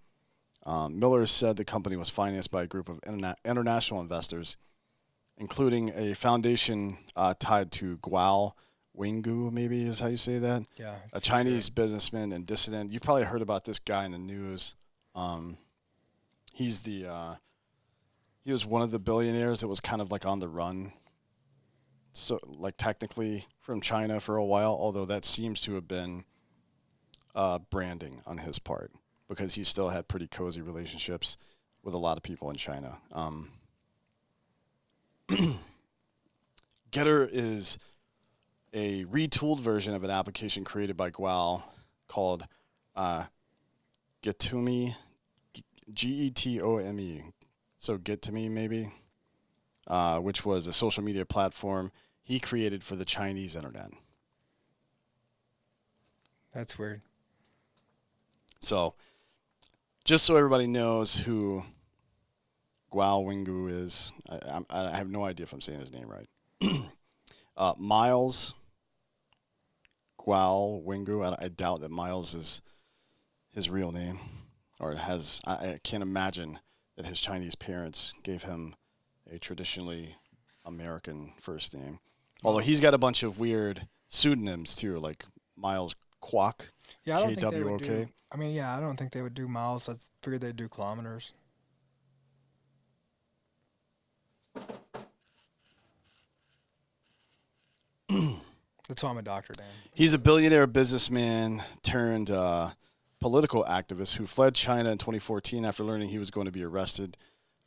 Miller said the company was financed by a group of international investors including a foundation tied to Guo Wenggu, maybe is how you say that. Yeah. A Chinese businessman and dissident. You probably heard about this guy in the news. He's he was one of the billionaires that was kind of like on the run. So like technically from China for a while, although that seems to have been branding on his part because he still had pretty cozy relationships with a lot of people in China. Gettr is a retooled version of an application created by Guo called Getome, Getome, so Get to Me maybe, which was a social media platform he created for the Chinese internet. That's weird. So, just so everybody knows who Guo Wenggu is, I have no idea if I'm saying his name right. Miles Guo Wenggu. I doubt that Miles is his real name, or has. I can't imagine that his Chinese parents gave him a traditionally American first name. Although he's got a bunch of weird pseudonyms too, like Miles Kwok. Yeah, I don't think they would KWOK. do. I mean, yeah, I don't think they would do miles. I figured they'd do kilometers. That's why I'm a doctor, Dan. He's a billionaire businessman turned political activist who fled China in 2014 after learning he was going to be arrested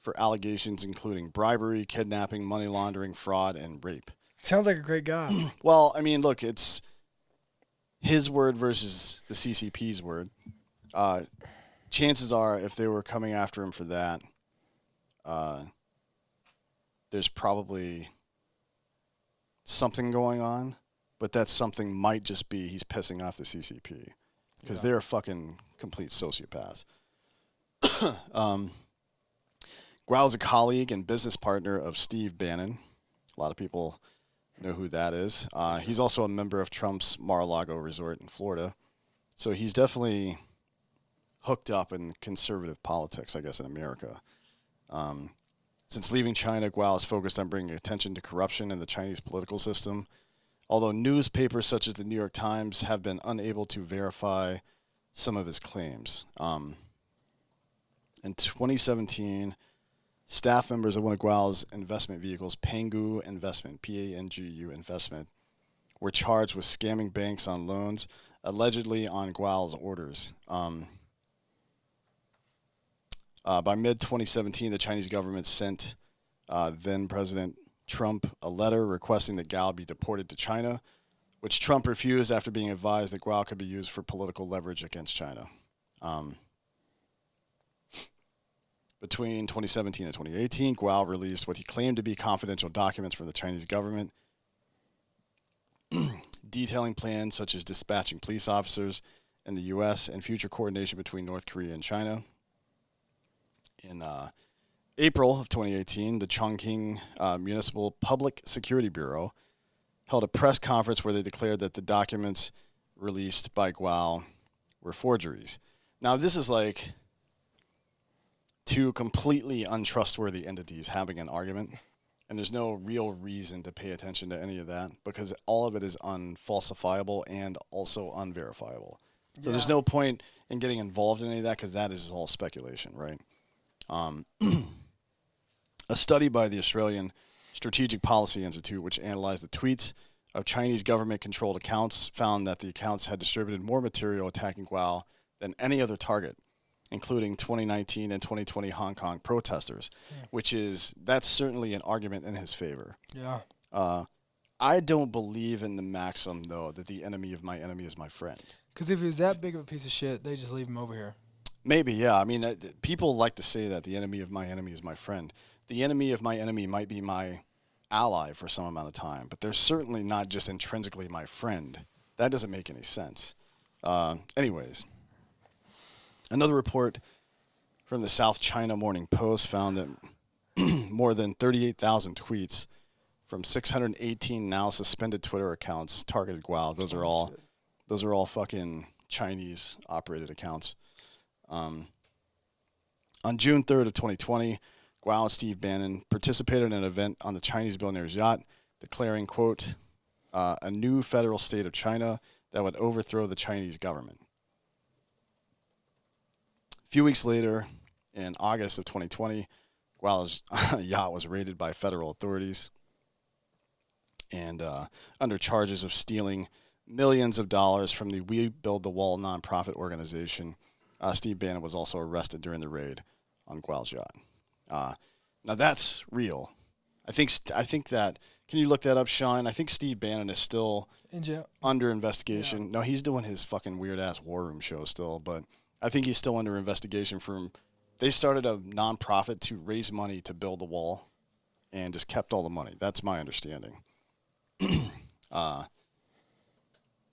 for allegations including bribery, kidnapping, money laundering, fraud, and rape. Sounds like a great guy. Well, I mean, look, it's his word versus the CCP's word. Chances are, if they were coming after him for that, there's probably something going on, but that something might just be he's pissing off the CCP because they're fucking complete sociopaths. Guo's a colleague and business partner of Steve Bannon. A lot of people know who that is. He's also a member of Trump's Mar-a-Lago resort in Florida. So he's definitely hooked up in conservative politics, I guess, in America. Since leaving China, Guo is focused on bringing attention to corruption in the Chinese political system, although newspapers such as the New York Times have been unable to verify some of his claims. In 2017, staff members of one of Guo's investment vehicles, Pangu Investment, Pangu Investment, were charged with scamming banks on loans, allegedly on Guo's orders. By mid-2017, the Chinese government sent then-President Trump a letter requesting that Guo be deported to China, which Trump refused after being advised that Guo could be used for political leverage against China. Between 2017 and 2018, Guo released what he claimed to be confidential documents from the Chinese government, detailing plans such as dispatching police officers in the U.S. and future coordination between North Korea and China. In April of 2018, the Chongqing Municipal Public Security Bureau held a press conference where they declared that the documents released by Guo were forgeries. Now, this is like two completely untrustworthy entities having an argument, and there's no real reason to pay attention to any of that because all of it is unfalsifiable and also unverifiable. So there's no point in getting involved in any of that because that is all speculation, right? A study by the Australian Strategic Policy Institute, which analyzed the tweets of Chinese government-controlled accounts, found that the accounts had distributed more material attacking Guo than any other target, including 2019 and 2020 Hong Kong protesters, that's certainly an argument in his favor. Yeah. I don't believe in the maxim, though, that the enemy of my enemy is my friend. Because if he was that big of a piece of shit, they just leave him over here. Maybe, yeah. I mean, people like to say that the enemy of my enemy is my friend. The enemy of my enemy might be my ally for some amount of time, but they're certainly not just intrinsically my friend. That doesn't make any sense. Anyways, another report from the South China Morning Post found that more than 38,000 tweets from 618 now suspended Twitter accounts targeted Guo. Those are all fucking Chinese operated accounts. On June 3rd of 2020, Guo and Steve Bannon participated in an event on the Chinese billionaire's yacht, declaring, quote, a new federal state of China that would overthrow the Chinese government. A few weeks later, in August of 2020, Guo's yacht was raided by federal authorities and under charges of stealing millions of dollars from the We Build the Wall nonprofit organization. Steve Bannon was also arrested during the raid on Guo's yacht. Now that's real. I think that. Can you look that up, Sean? I think Steve Bannon is still In jail. under investigation. Yeah. No, he's doing his fucking weird ass war room show still, but I think he's still under investigation from. They started a nonprofit to raise money to build the wall, and just kept all the money. That's my understanding.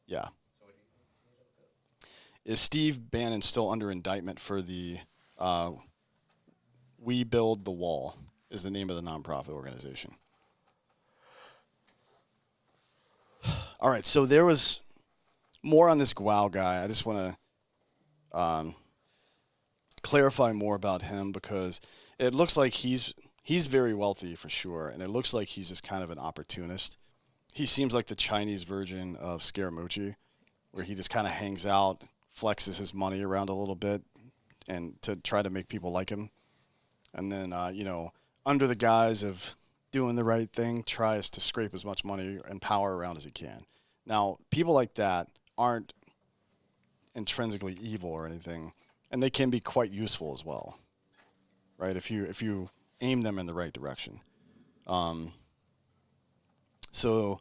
Yeah. Is Steve Bannon still under indictment for the We Build the Wall is the name of the nonprofit organization. All right, so there was more on this Guo guy. I just want to clarify more about him because it looks like he's very wealthy for sure, and it looks like he's just kind of an opportunist. He seems like the Chinese version of Scaramucci, where he just kind of hangs out, flexes his money around a little bit, and to try to make people like him. And then, under the guise of doing the right thing, tries to scrape as much money and power around as he can. Now, people like that aren't intrinsically evil or anything, and they can be quite useful as well, right? If you aim them in the right direction. So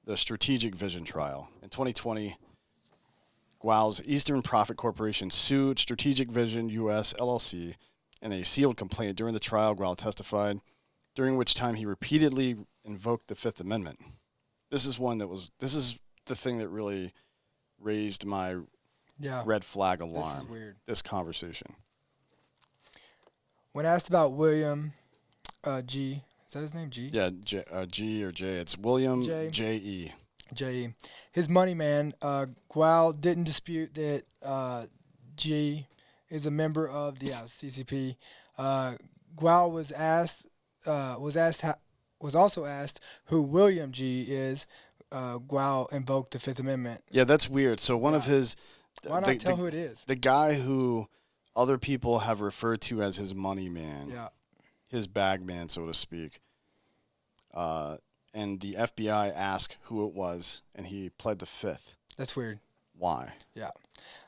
the Strategic Vision trial. In 2020, Guo's Eastern Profit Corporation sued Strategic Vision U.S. LLC in a sealed complaint. During the trial, Guo testified, during which time he repeatedly invoked the Fifth Amendment. This is the thing that really raised my red flag alarm. This is weird. This conversation. When asked about William G. Is that his name, G? Yeah, G or J. It's William J.E. J.E. His money man, Guo didn't dispute that G is a member of the CCP. Guo was also asked who William G is. Guo invoked the Fifth Amendment. Yeah, that's weird. So one of his... Why not tell who it is? The guy who other people have referred to as his money man. Yeah. His bag man, so to speak. And the FBI asked who it was, and he pled the Fifth. That's weird. Why? Yeah.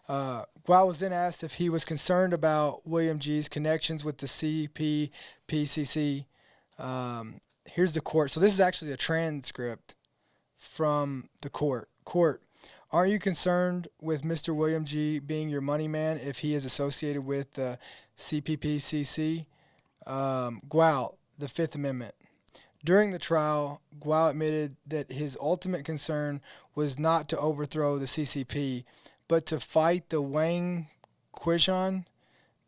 Guo was then asked if he was concerned about William G's connections with the CPPCC. Here's the court. So this is actually a transcript from the court. Court, aren't you concerned with Mr. William G being your money man if he is associated with the CPPCC? Guo, the Fifth Amendment. During the trial, Guo admitted that his ultimate concern was not to overthrow the CCP, but to fight the Wang Quishan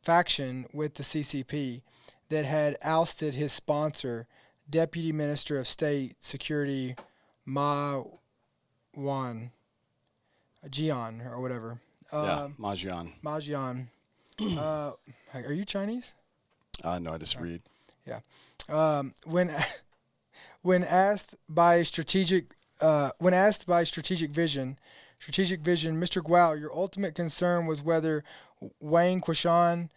faction with the CCP that had ousted his sponsor, Deputy Minister of State Security Ma Jian or whatever. Ma Jian. Ma Jian. Are you Chinese? No, I just read. Yeah. When asked by Strategic Vision, Mr. Guo, your ultimate concern was whether Wang Quishan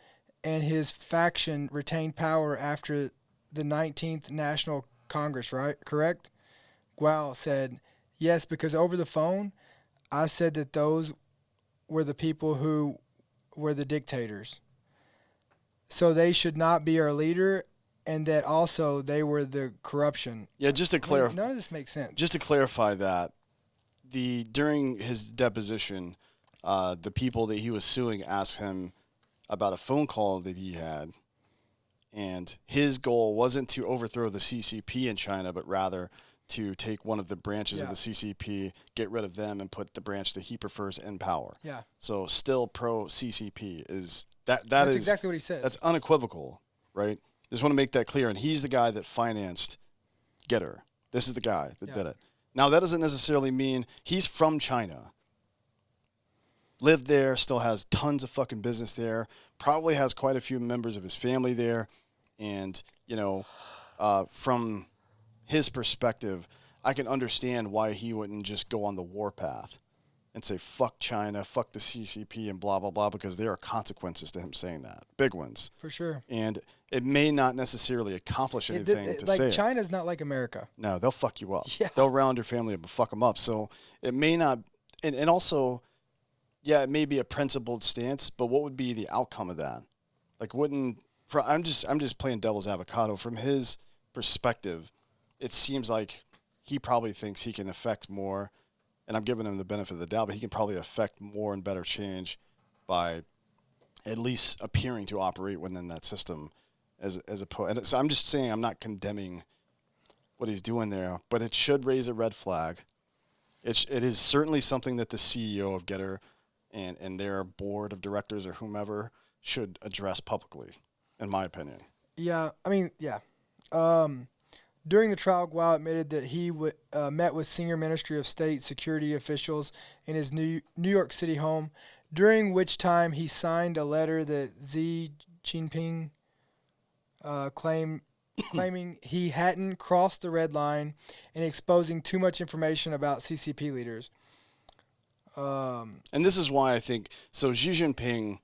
and his faction retained power after the 19th National Congress, right? Correct? Guo said, yes, because over the phone, I said that those were the people who were the dictators. So they should not be our leader, and that also they were the corruption. Yeah, just to clarify. None of this makes sense. Just to clarify that, during his deposition, the people that he was suing asked him about a phone call that he had, and his goal wasn't to overthrow the CCP in China, but rather to take one of the branches of the CCP, get rid of them, and put the branch that he prefers in power. Yeah. So still pro CCP is that's exactly what he says. That's unequivocal, right? Just want to make that clear. And he's the guy that financed Gettr. This is the guy that did it. Now, that doesn't necessarily mean he's from China. Lived there, still has tons of fucking business there, probably has quite a few members of his family there. And, from his perspective, I can understand why he wouldn't just go on the war path and say, fuck China, fuck the CCP, and blah, blah, blah, because there are consequences to him saying that. Big ones. For sure. And it may not necessarily accomplish anything to say it. China's not like America. No, they'll fuck you up. Yeah. They'll round your family up and fuck them up. So it may not, and also, yeah, it may be a principled stance, but what would be the outcome of that? Like, I'm just playing devil's avocado. From his perspective, it seems like he probably thinks he can affect more, and I'm giving him the benefit of the doubt, but he can probably affect more and better change by at least appearing to operate within that system as opposed. And so I'm just saying, I'm not condemning what he's doing there, but it should raise a red flag. It is certainly something that the CEO of Gettr and their board of directors or whomever should address publicly, in my opinion. Yeah, I mean, yeah. During the trial, Guo admitted that he met with senior Ministry of State security officials in his New York City home, during which time he signed a letter that Xi Jinping claiming he hadn't crossed the red line and exposing too much information about CCP leaders. And this is why I think, so Xi Jinping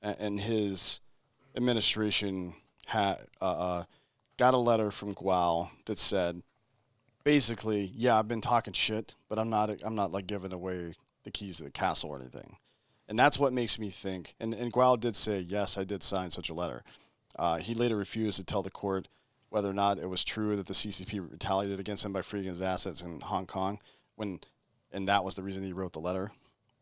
and his administration got a letter from Guo that said, basically, yeah, I've been talking shit, but I'm not like giving away the keys to the castle or anything. And that's what makes me think, and Guo did say, yes, I did sign such a letter. He later refused to tell the court whether or not it was true that the CCP retaliated against him by freeing his assets in Hong Kong, and that was the reason he wrote the letter,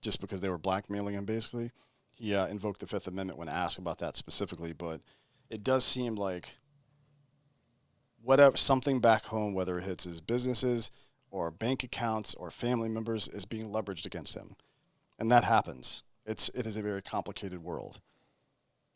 just because they were blackmailing him, basically. He invoked the Fifth Amendment when asked about that specifically, but it does seem like something back home, whether it hits his businesses or bank accounts or family members, is being leveraged against him. And that happens. It is a very complicated world.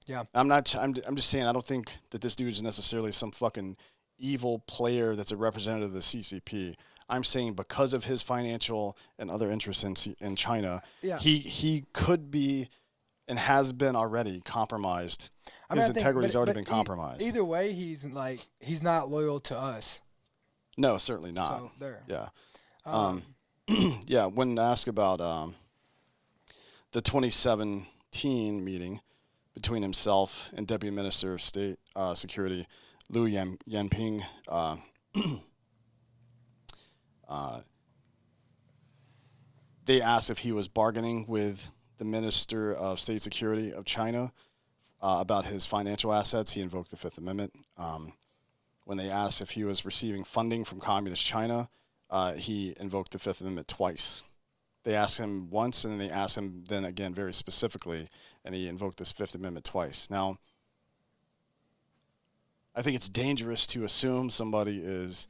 Yeah. I'm just saying, I don't think that this dude is necessarily some fucking evil player that's a representative of the CCP. I'm saying because of his financial and other interests in China, yeah. he could be and has been already compromised. His integrity's already been compromised. Either way, he's not loyal to us. No, certainly not. So there. Yeah. Yeah. When asked about the 2017 meeting between himself and Deputy Minister of State Security Liu Yanping, they asked if he was bargaining with the Minister of State Security of China about his financial assets. He invoked the Fifth Amendment. When they asked if he was receiving funding from Communist China, he invoked the Fifth Amendment twice. They asked him once, and then they asked him then again very specifically, and he invoked this Fifth Amendment twice. Now, I think it's dangerous to assume somebody is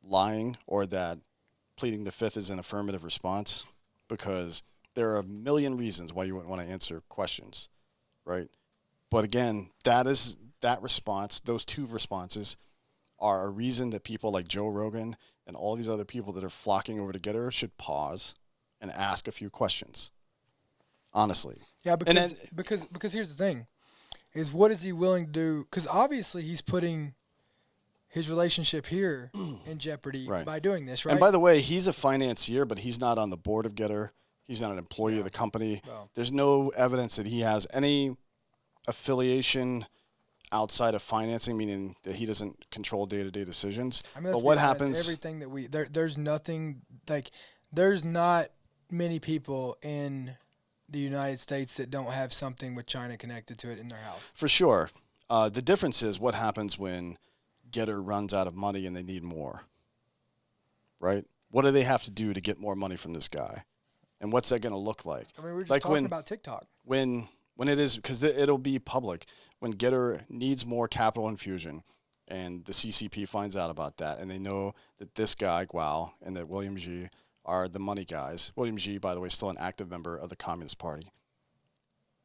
lying or that pleading the Fifth is an affirmative response, because there are a million reasons why you wouldn't want to answer questions, right? But again, that response, those two responses, are a reason that people like Joe Rogan and all these other people that are flocking over to Gettr should pause and ask a few questions. Honestly. Yeah, because here's the thing, is what is he willing to do? Because obviously he's putting his relationship here in jeopardy by doing this, right? And by the way, he's a financier, but he's not on the board of Gettr. He's not an employee of the company. Well, there's no evidence that he has any affiliation outside of financing, meaning that he doesn't control day-to-day decisions. I mean, but what happens? Everything that there's nothing, like, there's not many people in the United States that don't have something with China connected to it in their house. For sure. The difference is what happens when Gettr runs out of money and they need more, right? What do they have to do to get more money from this guy? And what's that going to look like? I mean, we're just talking about TikTok. When it is, because it'll be public, when Gettr needs more capital infusion and the CCP finds out about that and they know that this guy, Guo, and that William Xi are the money guys. William Xi, by the way, is still an active member of the Communist Party.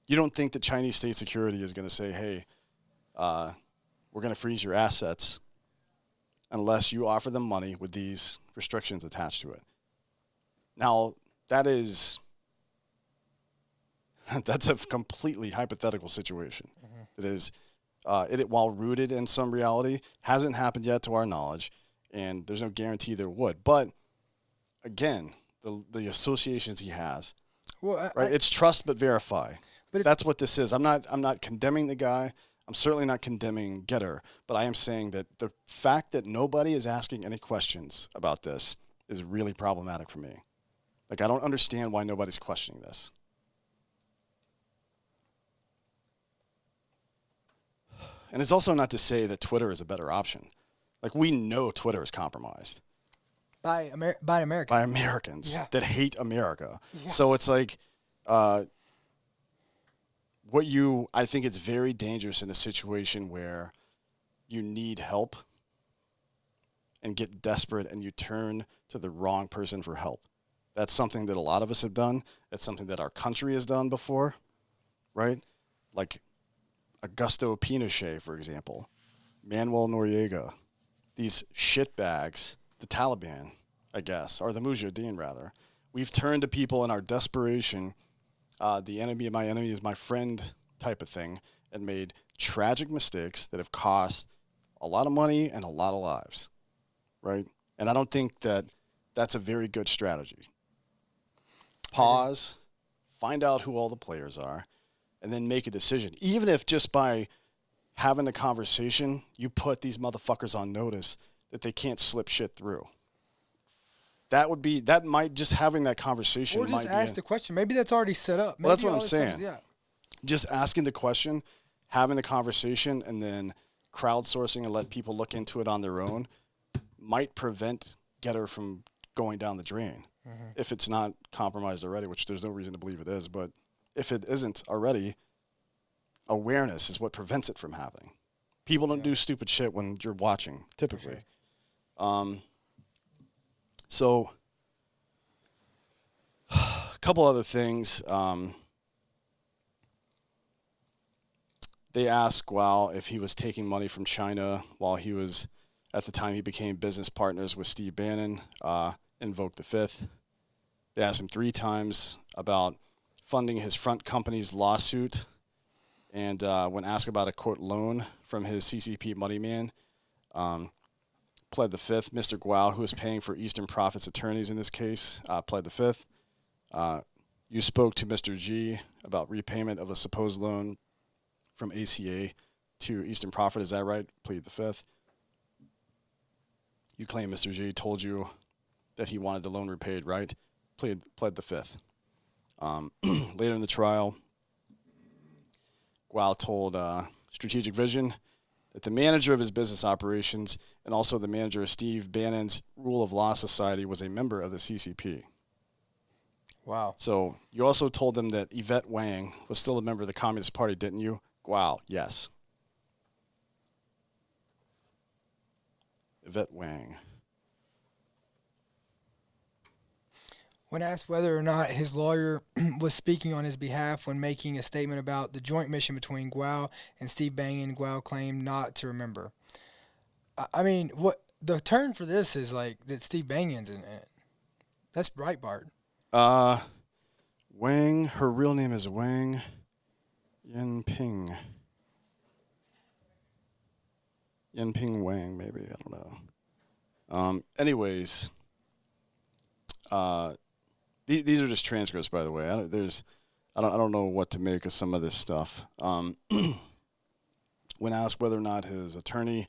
You don't think that Chinese state security is going to say, hey, we're going to freeze your assets unless you offer them money with these restrictions attached to it. Now, that's a completely hypothetical situation. Mm-hmm. That is while rooted in some reality, hasn't happened yet to our knowledge, and there's no guarantee there would. But again, the associations he has, Well, right? It's trust but verify. But That's what this is. I'm not condemning the guy. I'm certainly not condemning Gettr, but I am saying that the fact that nobody is asking any questions about this is really problematic for me. Like, I don't understand why nobody's questioning this. And it's also not to say that Twitter is a better option. Like, we know Twitter is compromised by Americans. by Americans Yeah. that hate America. Yeah. So it's like, I think it's very dangerous in a situation where you need help and get desperate and you turn to the wrong person for help. That's something that a lot of us have done. It's something that our country has done before, right? Like Augusto Pinochet, for example, Manuel Noriega, these shitbags, the Taliban, I guess, or the Mujahideen, rather. We've turned to people in our desperation, the enemy of my enemy is my friend type of thing, and made tragic mistakes that have cost a lot of money and a lot of lives, right? And I don't think that that's a very good strategy. Pause, find out who all the players are, and then make a decision. Even if just by having the conversation, you put these motherfuckers on notice that they can't slip shit through. That might just having that conversation. Or just might ask the question. Maybe that's already set up. Well, that's Maybe what all I'm this stuff saying. yeah. Just asking the question, having the conversation, and then crowdsourcing and let people look into it on their own might prevent Gettr from going down the drain. Mm-hmm. If it's not compromised already, which there's no reason to believe it is, but if it isn't already, awareness is what prevents it from happening. People don't do stupid shit when you're watching, typically. Sure. So, a couple other things. They asked Gual if he was taking money from China while he was, at the time he became business partners with Steve Bannon, invoked the fifth. They asked him 3 times about funding his front company's lawsuit. And when asked about a, quote, loan from his CCP money man, pled the fifth. Mr. Gual, who is paying for Eastern Profits attorneys in this case, pled the fifth. You spoke to Mr. G about repayment of a supposed loan from ACA to Eastern Profit. Is that right? Plead the fifth. You claim Mr. G told you that he wanted the loan repaid, right? Pled the fifth. Later in the trial, Gual told Strategic Vision that the manager of his business operations and also the manager of Steve Bannon's Rule of Law Society was a member of the CCP. Wow. So you also told them that Yvette Wang was still a member of the Communist Party, didn't you? Gual, yes. Yvette Wang. When asked whether or not his lawyer was speaking on his behalf when making a statement about the joint mission between Gual and Steve Bannon, Gual claimed not to remember. I mean, what the turn for this is like that Steve Bannon's in it. That's Breitbart. Wang, her real name is Wang Yanping. Yanping Wang, maybe, I don't know. Anyways, these are just transcripts, by the way. I don't know what to make of some of this stuff. When asked whether or not his attorney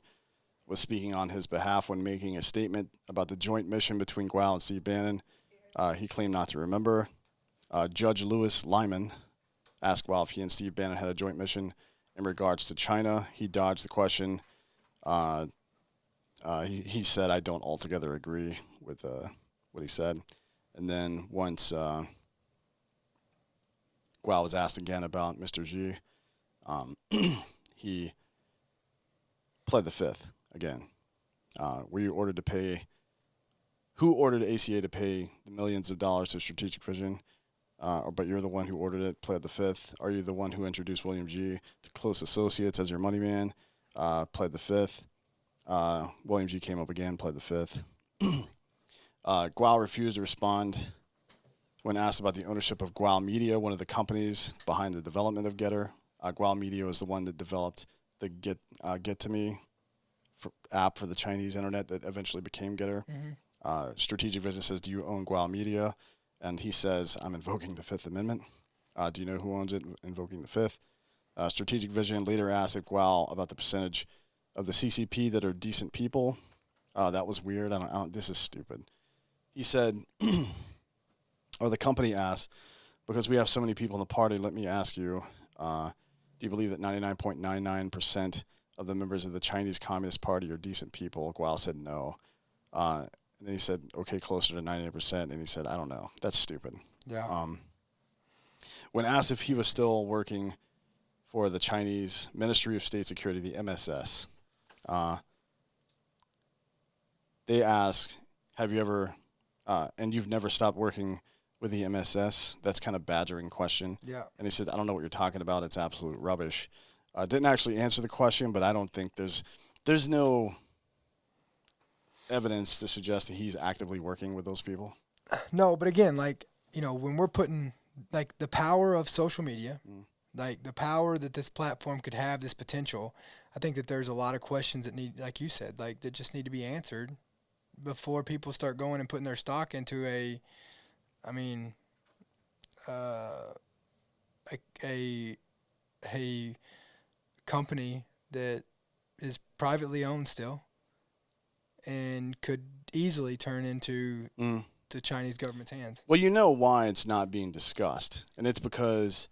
was speaking on his behalf when making a statement about the joint mission between Gual and Steve Bannon, he claimed not to remember. Judge Louis Lyman asked Gual if he and Steve Bannon had a joint mission in regards to China. He dodged the question. He said, I don't altogether agree with what he said. And then once Gual was asked again about Mr. G, he pled the fifth again. Were you ordered to pay? Who ordered ACA to pay the millions of dollars to Strategic Vision? But you're the one who ordered it, pled the fifth. Are you the one who introduced William G to close associates as your money man? Pled the fifth. William G came up again, pled the fifth. Gual refused to respond when asked about the ownership of Gual Media, one of the companies behind the development of Gettr. Gual Media was the one that developed the Get to Me app for the Chinese internet that eventually became Gettr. Strategic Vision says, do you own Gual Media? And he says, I'm invoking the Fifth Amendment. Do you know who owns it? Invoking the Fifth. Strategic Vision later asked Gual about the percentage of the CCP that are decent people. That was weird. This is stupid. He said, or the company asked, because we have so many people in the party, let me ask you, do you believe that 99.99% of the members of the Chinese Communist Party are decent people? Gual said no. And then he said, okay, closer to 99%. And he said, I don't know. That's stupid. Yeah. When asked if he was still working for the Chinese Ministry of State Security, the MSS, they asked, have you ever, and you've never stopped working with the MSS? That's kind of badgering question. Yeah. And he said, I don't know what you're talking about. It's absolute rubbish. Didn't actually answer the question, but I don't think there's no evidence to suggest that he's actively working with those people. No, but again, like, you know, when we're putting, like, the power of social media, like the power that this platform could have, this potential, I think that there's a lot of questions that need, like you said, like, that just need to be answered before people start going and putting their stock into a company that is privately owned still and could easily turn into the Chinese government's hands. Well, you know why it's not being discussed, and it's because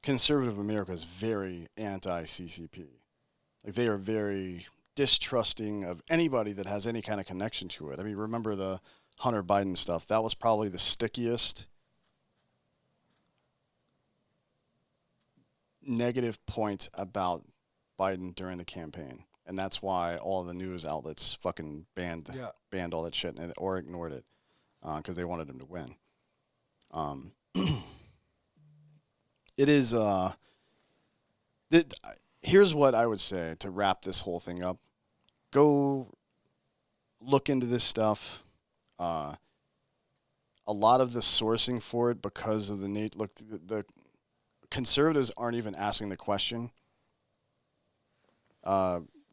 conservative America is very anti-CCP. Like, they are very distrusting of anybody that has any kind of connection to it. I mean, remember the Hunter Biden stuff? That was probably the stickiest negative point about Biden during the campaign. And that's why all the news outlets fucking banned all that shit or ignored it because they wanted him to win. It is here's what I would say to wrap this whole thing up. Go look into this stuff. A lot of the sourcing for it, because of the conservatives aren't even asking the question.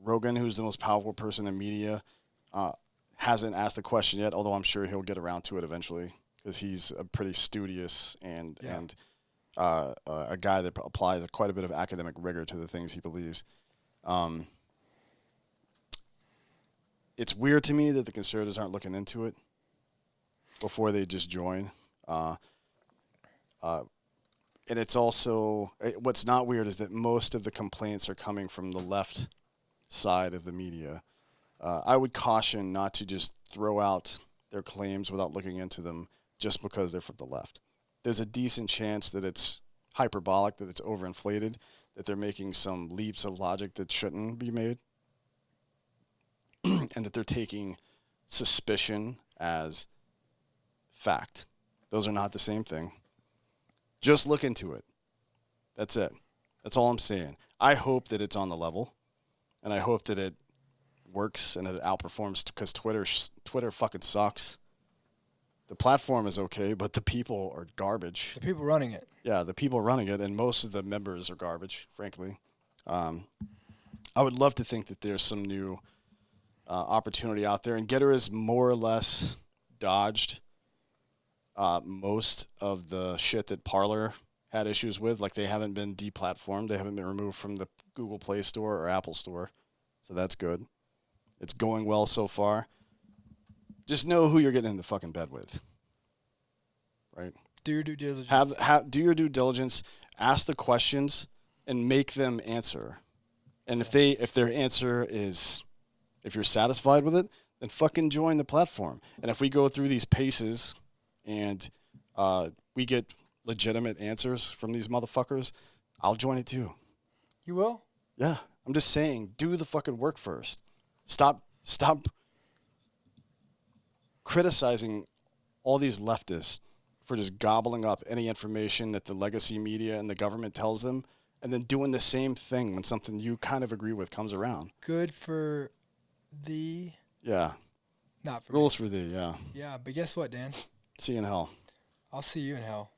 Rogan, who's the most powerful person in media, hasn't asked the question yet, although I'm sure he'll get around to it eventually because he's a pretty studious and a guy that applies quite a bit of academic rigor to the things he believes. It's weird to me that the conservatives aren't looking into it before they just join. And it's also, what's not weird is that most of the complaints are coming from the left side of the media. I would caution not to just throw out their claims without looking into them just because they're from the left. There's a decent chance that it's hyperbolic, that it's overinflated, that they're making some leaps of logic that shouldn't be made, and that they're taking suspicion as fact. Those are not the same thing. Just look into it. That's it. That's all I'm saying. I hope that it's on the level, and I hope that it works and that it outperforms, because Twitter fucking sucks. The platform is okay, but the people are garbage. The people running it. Yeah, the people running it, and most of the members are garbage, frankly. I would love to think that there's some new opportunity out there, and Gettr has more or less dodged most of the shit that Parler had issues with. Like, they haven't been deplatformed. They haven't been removed from the Google Play Store or Apple Store. So that's good. It's going well so far. Just know who you're getting into fucking bed with. Right? Do your due diligence. Do your due diligence. Ask the questions and make them answer. And if their answer is, if you're satisfied with it, then fucking join the platform. And if we go through these paces and we get legitimate answers from these motherfuckers, I'll join it too. You will? Yeah. I'm just saying, do the fucking work first. Stop criticizing all these leftists for just gobbling up any information that the legacy media and the government tells them, and then doing the same thing when something you kind of agree with comes around. Good for thee. Yeah. Not for Rules me. for thee, yeah. Yeah, but guess what, Dan? See you in hell. I'll see you in hell.